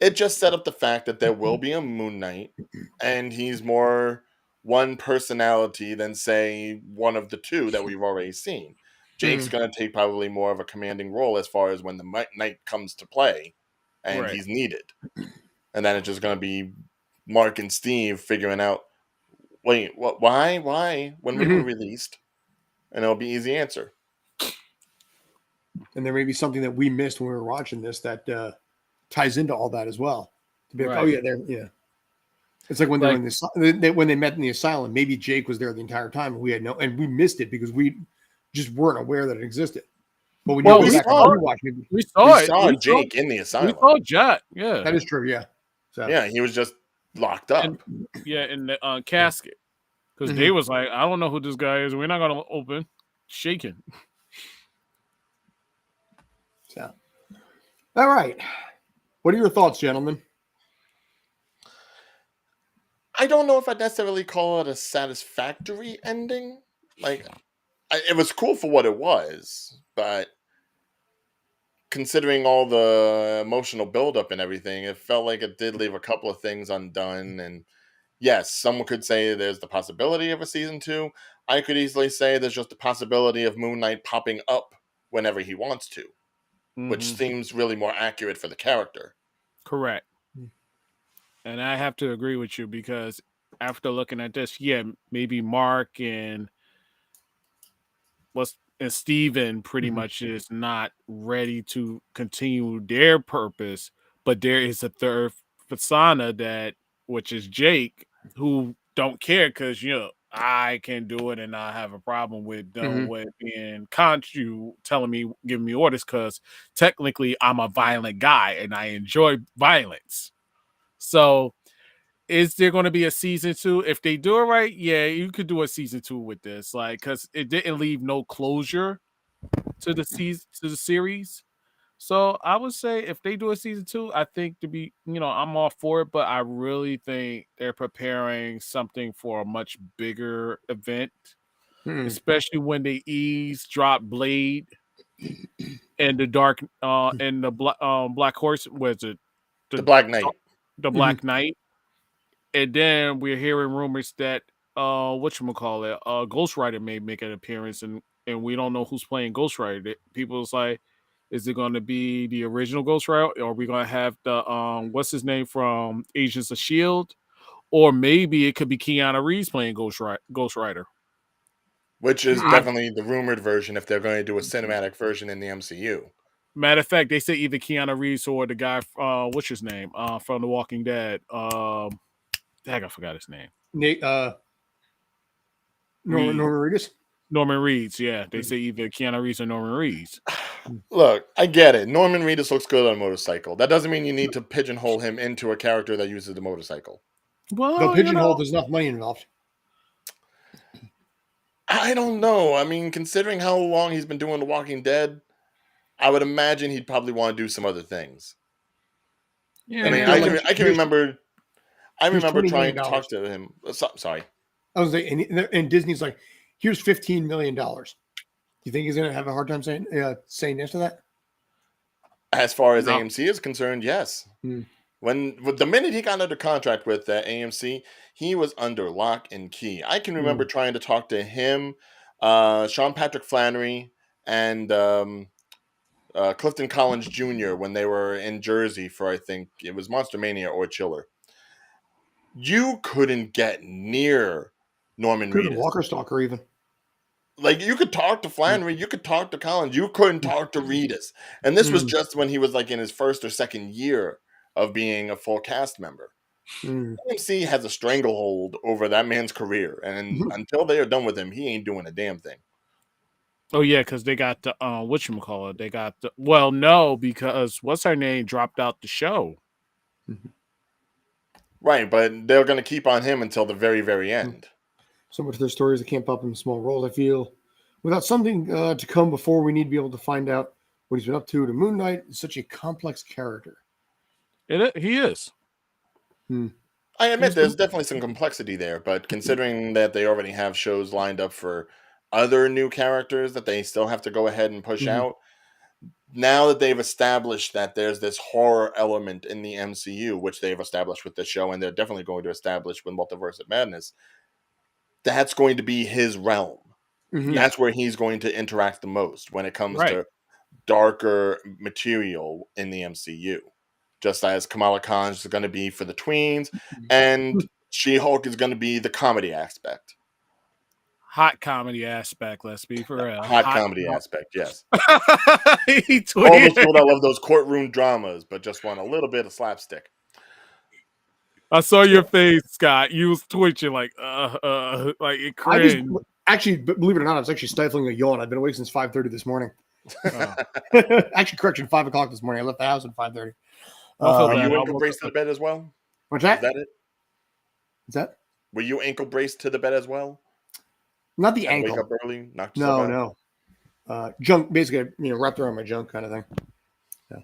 It just set up the fact that there will be a Moon Knight, and he's more one personality than, say, one of the two that we've already seen. Jake's going to take probably more of a commanding role as far as when the Knight comes to play, and he's needed. And then it's just going to be Mark and Steve figuring out, wait, what? Why? When we were released? And it'll be easy answer. And there may be something that we missed when we were watching this that ties into all that as well. To be like, oh yeah. It's like when they were when they met in the asylum. Maybe Jake was there the entire time, and we had and we missed it because we just weren't aware that it existed. But when Well, you go we back and saw rewatch it, we We saw it. saw We saw, Jake in the we asylum. saw Jack. Yeah, that is true. Yeah. So Yeah, he was just locked and up. yeah, in the casket because Mhm. they was like, I don't know who this guy is. We're not gonna open. Shaking. So, all right. What are your thoughts, gentlemen? I don't know if I'd necessarily call it a satisfactory ending. Like, it was cool for what it was, but considering all the emotional buildup and everything, it felt like it did leave a couple of things undone. And yes, someone could say there's the possibility of a season 2. I could easily say there's just the possibility of Moon Knight popping up whenever he wants to, which Mhm. seems really more accurate for the character. Correct. And I have to agree with you because after looking at this, yeah, maybe Mark and Steven pretty Mhm. much is not ready to continue their purpose, but there is a third persona that, which is Jake, who don't care because I can do it and I have a problem with Mhm. with being you telling me, giving me orders because technically I'm a violent guy and I enjoy violence. So is there going to be a season 2? If they do it right, yeah, you could do a season 2 with this, like, because it didn't leave no closure to the series. So I would say if they do a season 2, I think I'm all for it. But I really think they're preparing something for a much bigger event, Mhm. especially when they drop Blade and the dark and the Black Horse. Was it The the Black Knight. the Mhm. Black Knight? And then we're hearing rumors that whatchamacallit, Ghost Rider may make an appearance, and we don't know who's playing Ghost Rider. People's like, is it going to be the original Ghost Rider, or are we going to have the what's his name from Agents of Shield, or maybe it could be Keanu Reeves playing Ghost Rider. Which is I, definitely the rumored version if they're going to do a cinematic version in the MCU. Matter of fact, they say either Keanu Reeves or the guy, what's his name, from The Walking Dead. Heck, I forgot his name. Nate, Norman Reedus. Norman Reedus, yeah. They say either Keanu Reeves or Norman Reedus. Look, I get it. Norman Reedus looks good on a motorcycle. That doesn't mean you need to pigeonhole him into a character that uses the motorcycle. The Well, pigeonhole, there's enough money involved. I don't know. I mean, considering how long he's been doing The Walking Dead, I would imagine he'd probably want to do some other things. yeah. I mean, They're I like, can I can remember here's $20 trying million. to talk to him. Sorry. I was like, and Disney's like, here's $15 million. Do you think he's going to have a hard time saying yes to that? As far as No. AMC is concerned, yes. Hmm. With the minute he got under contract with AMC, he was under lock and key. I can remember trying to talk to him, Sean Patrick Flannery, and Clifton Collins Jr. when they were in Jersey for, I think it was Monster Mania or Chiller. You couldn't get near Norman Could have been Reedus. Walker Stalker even. Like, you could talk to Flannery, you could talk to Collins, you couldn't talk to Reedus. And this was just when he was like in his first or second year of being a full cast member. AMC has a stranglehold over that man's career, and until they are done with him, he ain't doing a damn thing. Oh yeah, because they got the whatchamacallit. They got the no, because what's her name dropped out the show. Right, but they're going to keep on him until the very, very end. So much of their stories that can't pop in small roles. I feel without something to come before, we need to be able to find out what he's been up to. To Moon Knight is such a complex character. He is. I admit there's definitely some complexity there, but considering that they already have shows lined up for other new characters that they still have to go ahead and push out, now that they've established that there's this horror element in the MCU, which they've established with the show, and they're definitely going to establish with Multiverse of Madness, that's going to be his realm. That's where he's going to interact the most when it comes to darker material in the MCU. Just as Kamala Khan is going to be for the tweens, and She-Hulk is going to be the comedy aspect. Hot comedy aspect, let's be for real. Hot comedy aspect, yes. He All those tweeted. people that love those courtroom dramas, but just want a little bit of slapstick. I saw your face, Scott. You was twitching like it cringed. Actually, believe it or not, I was actually stifling a yawn. I've been awake since 5:30 this morning. Oh. Actually, correction, 5 o'clock this morning. I left the house at 5:30. Don't feel Were bad. you I'll ankle look braced to up- the bed as well? What's Is that? that it? Is that? Were you ankle braced to the bed as well? Not the And wake ankle. up early, knock yourself out? No. Junk, basically, wrapped around my junk kind of thing. Yeah.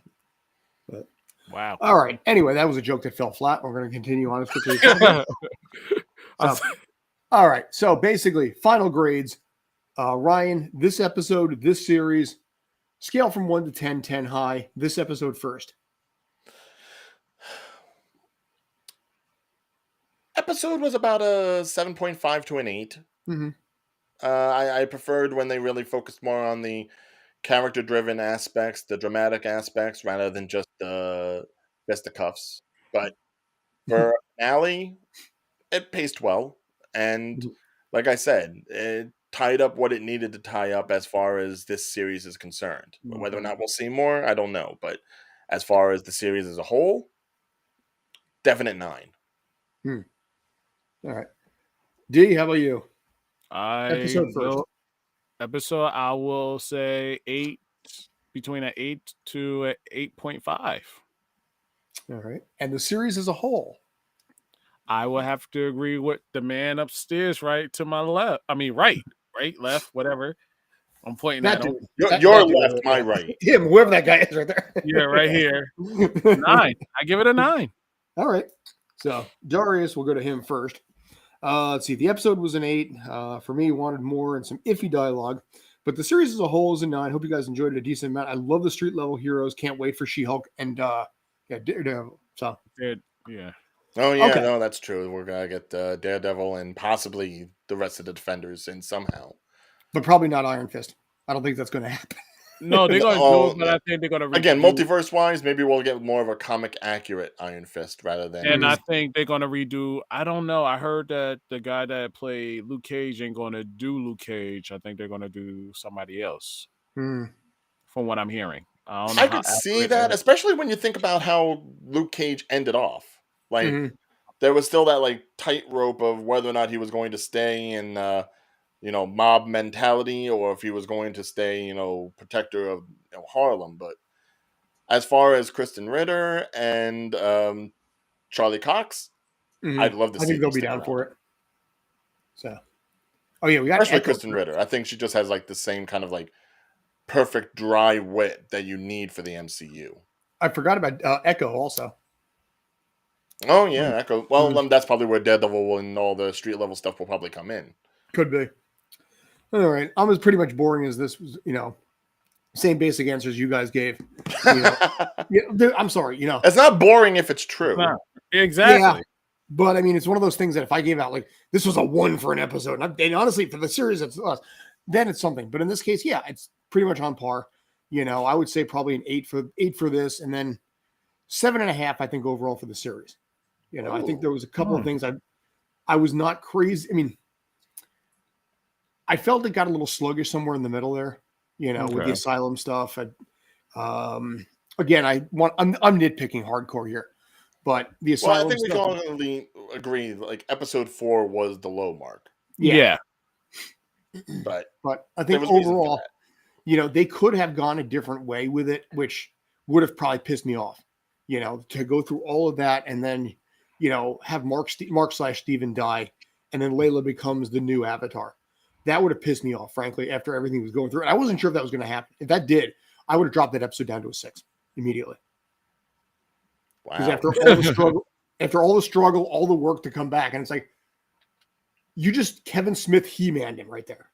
But Wow. all right. Anyway, that was a joke that fell flat. We're going to continue on as quickly as possible. So, all right. So basically, final grades. Ryan, this episode, this series, scale from 1 to 10, 10 high. This episode first. Episode was about a 7.5 to an 8. Mm-hmm. I preferred when they really focused more on the character-driven aspects, the dramatic aspects, rather than just the fisticuffs. But for finale, it paced well, and like I said, it tied up what it needed to tie up as far as this series is concerned. Whether or not we'll see more, I don't know. But as far as the series as a whole, definite 9. All right. D, how about you? Episode, I will say 8, between an 8 to an 8.5. All right. And the series as a whole? I will have to agree with the man upstairs, right to my left. I mean, right, left, whatever. I'm pointing at him. Your left, my right. Him, whoever that guy is right there. Yeah, right here. 9. I give it a 9. All right. So Darius, we'll go to him first. Let's see. The episode was an 8. For me, wanted more and some iffy dialogue. But the series as a whole is a 9. Hope you guys enjoyed it a decent amount. I love the street level heroes. Can't wait for She-Hulk and Daredevil. So yeah. Oh yeah, Okay. no, that's true. We're gonna get Daredevil and possibly the rest of the Defenders in somehow, but probably not Iron Fist. I don't think that's going to happen. No, they're going to do it, but I think they're going to again, multiverse wise, maybe we'll get more of a comic accurate Iron Fist rather than. And I think they're going to redo. I don't know. I heard that the guy that played Luke Cage ain't going to do Luke Cage. I think they're going to do somebody else. From what I'm hearing, I don't know. I could see that, especially when you think about how Luke Cage ended off. Like there was still that like tightrope of whether or not he was going to stay in mob mentality or if he was going to stay protector of Harlem. But as far as Kristen Ritter and Charlie Cox, I'd love to see. I think they'll be down for it. So, we got especially Kristen Ritter. I think she just has like the same kind of like perfect dry wit that you need for the MCU. I forgot about Echo also. Oh yeah, Echo. Well, that's probably where Daredevil and all the street level stuff will probably come in. Could be. All right, I'm as pretty much boring as this was. Same basic answers you guys gave. I'm sorry. It's not boring if it's true. Exactly. Yeah, but I mean, it's one of those things that if I gave out like this was a 1 for an episode, and honestly for the series, it's then it's something. But in this case, yeah, it's pretty much on par. I would say probably an 8 for this, and then 7.5. I think overall for the series. I think there was a couple of things I was not crazy. I mean, I felt it got a little sluggish somewhere in the middle there. With the asylum stuff. Again, I'm nitpicking hardcore here, but the asylum. Well, I think we can all agree. Like episode 4 was the low mark. Yeah. But I think overall, they could have gone a different way with it, which would have probably pissed me off. To go through all of that and then, have Mark/Stephen die, and then Layla becomes the new Avatar. That would have pissed me off, frankly, after everything was going through. And I wasn't sure if that was going to happen. If that did, I would have dropped that episode down to a 6 immediately. Wow. Because after all the struggle, all the work to come back, and it's like, you just Kevin Smith He-Man'd him right there.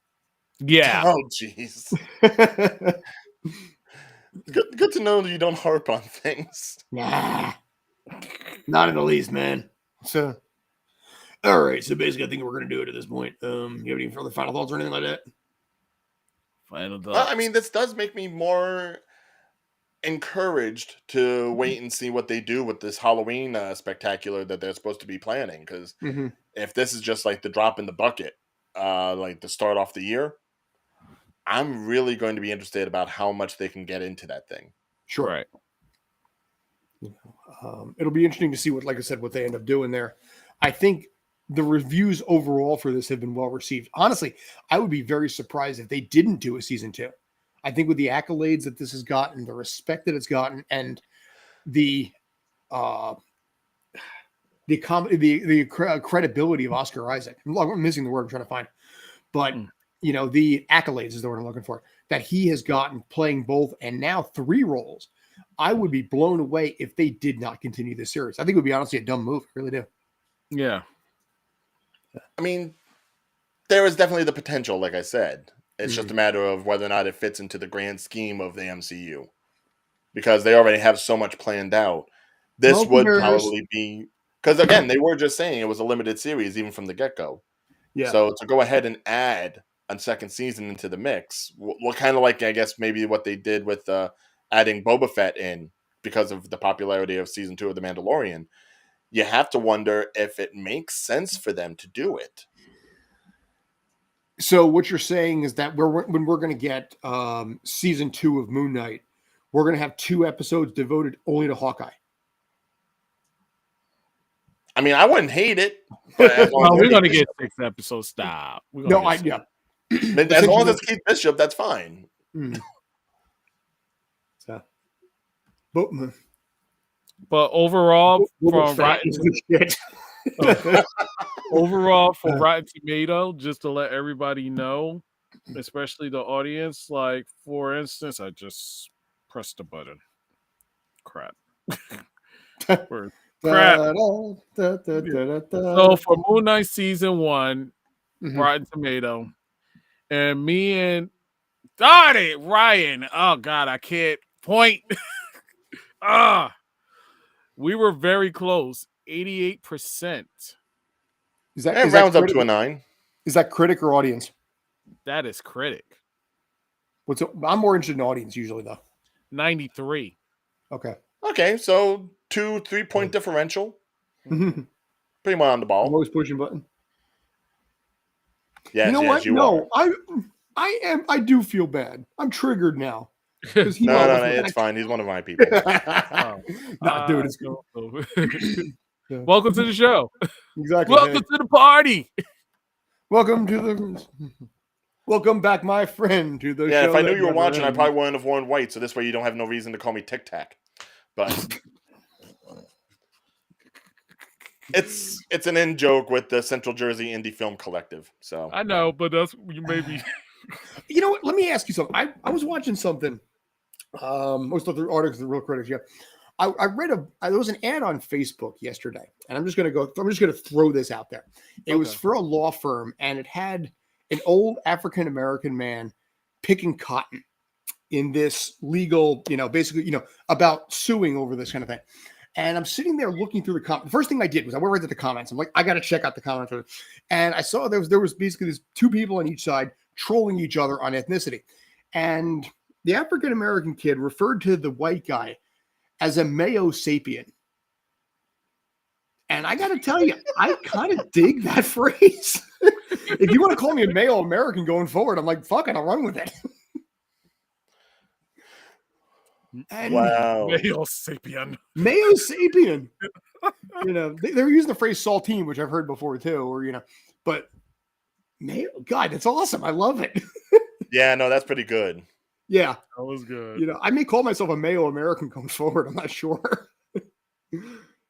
Yeah. Oh, jeez. Good to know that you don't harp on things. Nah. Not in the least, man. So... All right, so basically, I think we're going to do it at this point. You have any further final thoughts or anything like that? Final thoughts. I mean, this does make me more encouraged to wait and see what they do with this Halloween spectacular that they're supposed to be planning. Because if this is just like the drop in the bucket, like to start off the year, I'm really going to be interested about how much they can get into that thing. Sure. Right. It'll be interesting to see what, like I said, what they end up doing there. I think the reviews overall for this have been well received. Honestly, I would be very surprised if they didn't do a season 2. I think with the accolades that this has gotten, the respect that it's gotten, and the credibility of Oscar Isaac. I'm missing the word I'm trying to find, but the accolades is the word I'm looking for, that he has gotten playing both and now 3 roles. I would be blown away if they did not continue this series. I think it would be honestly a dumb move. I really do. Yeah. I mean, there is definitely the potential, like I said. It's just a matter of whether or not it fits into the grand scheme of the MCU. Because they already have so much planned out. This would probably be... Because, again, they were just saying it was a limited series, even from the get-go. Yeah. So to go ahead and add a second season into the mix, what kind of like, I guess, maybe what they did with adding Boba Fett in because of the popularity of season 2 of The Mandalorian, you have to wonder if it makes sense for them to do it. So what you're saying is that when we're going to get season 2 of Moon Knight, we're going to have 2 episodes devoted only to Hawkeye. I mean, I wouldn't hate it. But well, we're going to get 6 episodes. Stop. As long as it's Keith Bishop, that's fine. So. But overall, from Rotten Tomato, just to let everybody know, especially the audience, like, for instance, I just pressed the button. Crap. Crap. So for Moon Knight season 1, Rotten Tomato, and me and Ryan. Oh God, I can't point. We were very close. 88%. Is that rounds up to a 9? Is that critic or audience? That is critic. I'm more interested in audience usually though. 93. Okay, so 2-3 point differential. Pretty much on the ball. I'm always pushing button. Yes, you know what? No, I do feel bad. I'm triggered now. No, it's fine. He's one of my people. Dude, it's cool. Welcome to the show. Exactly. Welcome to the party. Welcome back, my friend, to the show. Yeah, if I knew you were watching, I probably wouldn't have worn white, so this way you don't have no reason to call me Tic Tac. But it's an in joke with the Central Jersey Indie Film Collective. So I know, but that's maybe. You know what? Let me ask you something. I was watching something. Most of the articles, the Real Critics. Yeah, I read there was an ad on Facebook yesterday, and I'm just gonna throw this out there. It was for a law firm, and it had an old African American man picking cotton in this legal, basically, about suing over this kind of thing. And I'm sitting there looking through the comments. The first thing I did was I went right to the comments. I'm like, I got to check out the comments. And I saw there was basically these 2 people on each side trolling each other on ethnicity. And the African American kid referred to the white guy as a Mayo sapien. And I got to tell you, I kind of dig that phrase. If you want to call me a Mayo American going forward, I'm like, fuck it, I'll run with it. And wow. Mayo sapien. Mayo sapien. They're using the phrase saltine, which I've heard before too, or, but Mayo, God, that's awesome. I love it. Yeah, no, that's pretty good. Yeah. That was good. I may call myself a Mayo American going forward. I'm not sure.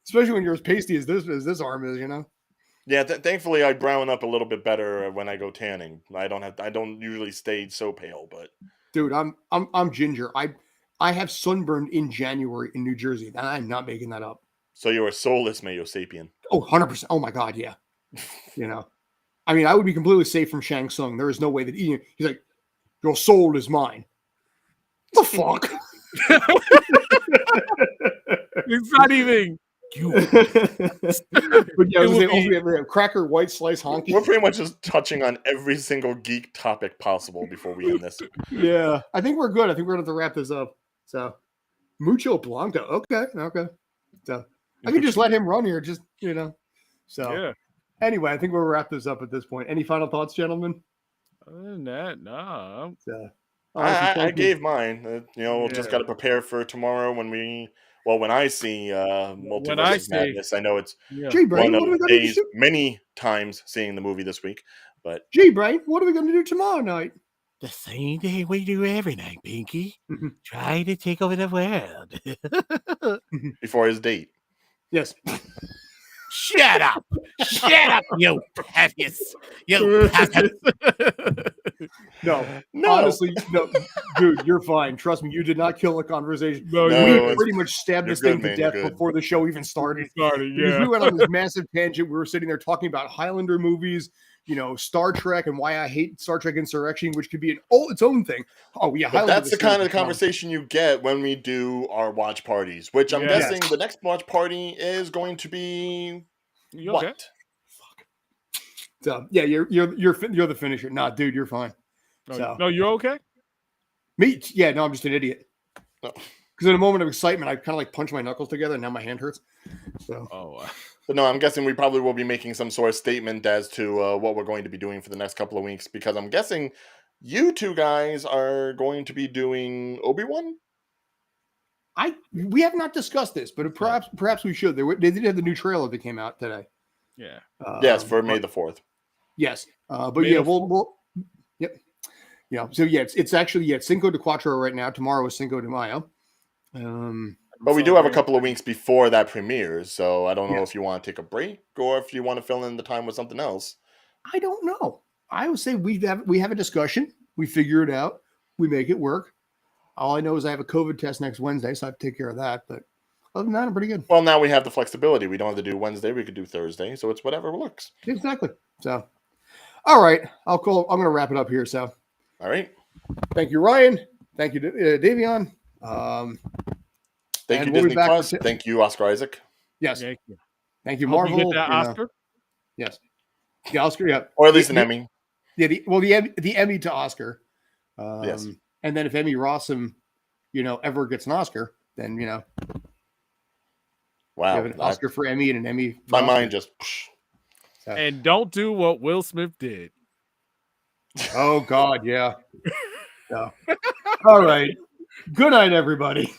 Especially when you're as pasty as this arm is, Yeah, thankfully I brown up a little bit better when I go tanning. I don't usually stay so pale, but dude, I'm ginger. I have sunburned in January in New Jersey, and I'm not making that up. So you're a soulless Mayo sapien. Oh, 100%. Oh my God, yeah. I mean, I would be completely safe from Shang Tsung. There is no way that he's like, your soul is mine. What the fuck? It's not even you. But yeah, we have cracker, white slice, honky. We're pretty much just touching on every single geek topic possible before we end this. Yeah, I think we're good. I think we're going to wrap this up. So, Mucho Blanco. Okay. So, I can just let him run here, just, So, yeah. Anyway, I think we'll wrap this up at this point. Any final thoughts, gentlemen? Other than that, no. I gave mine. We'll just got to prepare for tomorrow when we Well, when I see Multiverse of see- Madness, I know it's Yeah. Jay Brain, one of what are we the going to days, do? many times seeing the movie this week. But Jay Brain, what are we going to do tomorrow night? The same thing we do every night, Pinky. Try to take over the world. before his date. Yes. Shut up! Shut up, you peppies! You peppies! No, No. honestly, no, dude, you're fine. Trust me, you did not kill the conversation. No, No, We it's- pretty much stabbed you're this thing good, to man, you're death good. before the show even started. Started, Because yeah. we went on this massive tangent. We were sitting there talking about Highlander movies, Star Trek, and why I hate Star Trek Insurrection, which could be its own thing. Oh yeah, But Highlander that's the series kind of is fun. conversation you get when we do our watch parties, which I'm Yeah. guessing the next watch party is going to be You what? okay? So yeah, you're the finisher. Nah, dude, you're fine. No, So- no, you're okay. Me, yeah, no, I'm just an idiot. No. Because in a moment of excitement, I kind of like punch my knuckles together, and now my hand hurts. So Oh, But no, I'm guessing we probably will be making some sort of statement as to what we're going to be doing for the next couple of weeks, because I'm guessing you two guys are going to be doing Obi-Wan. we have not discussed this, but perhaps we should. They did have the new trailer that came out today. yeah. Yes, for May but- the 4th. Yes, but May yeah, the we'll yep, yeah. So yeah, it's actually it's Cinco de Quattro right now. Tomorrow is Cinco de Mayo. But we do have a couple of weeks before that premieres, so I don't know Yeah. if you want to take a break or if you want to fill in the time with something else. I don't know. I would say we have a discussion. We figure it out. We make it work. All I know is I have a COVID test next Wednesday, so I have to take care of that. But other than that, I'm pretty good. Well, now we have the flexibility. We don't have to do Wednesday. We could do Thursday. So it's whatever works. Exactly. So, all right. I'm going to wrap it up here. So, All right. thank you, Ryan. Thank you, Davion. Thank And you, we'll be Disney back Plus. for- Thank you, Oscar Isaac. Yes. Thank you. Thank you, Hope Marvel. you get that you know. Oscar. Yes. The Oscar. Yeah. Or at least an The- Emmy. Yeah. The Emmy to Oscar. Yes. And then if Emmy Rossum, ever gets an Oscar, then you have Wow. an Oscar for Emmy and an Emmy. for My Oscar. mind just. So- And don't do what Will Smith did. Oh God, yeah. Yeah. All right. Good night, everybody.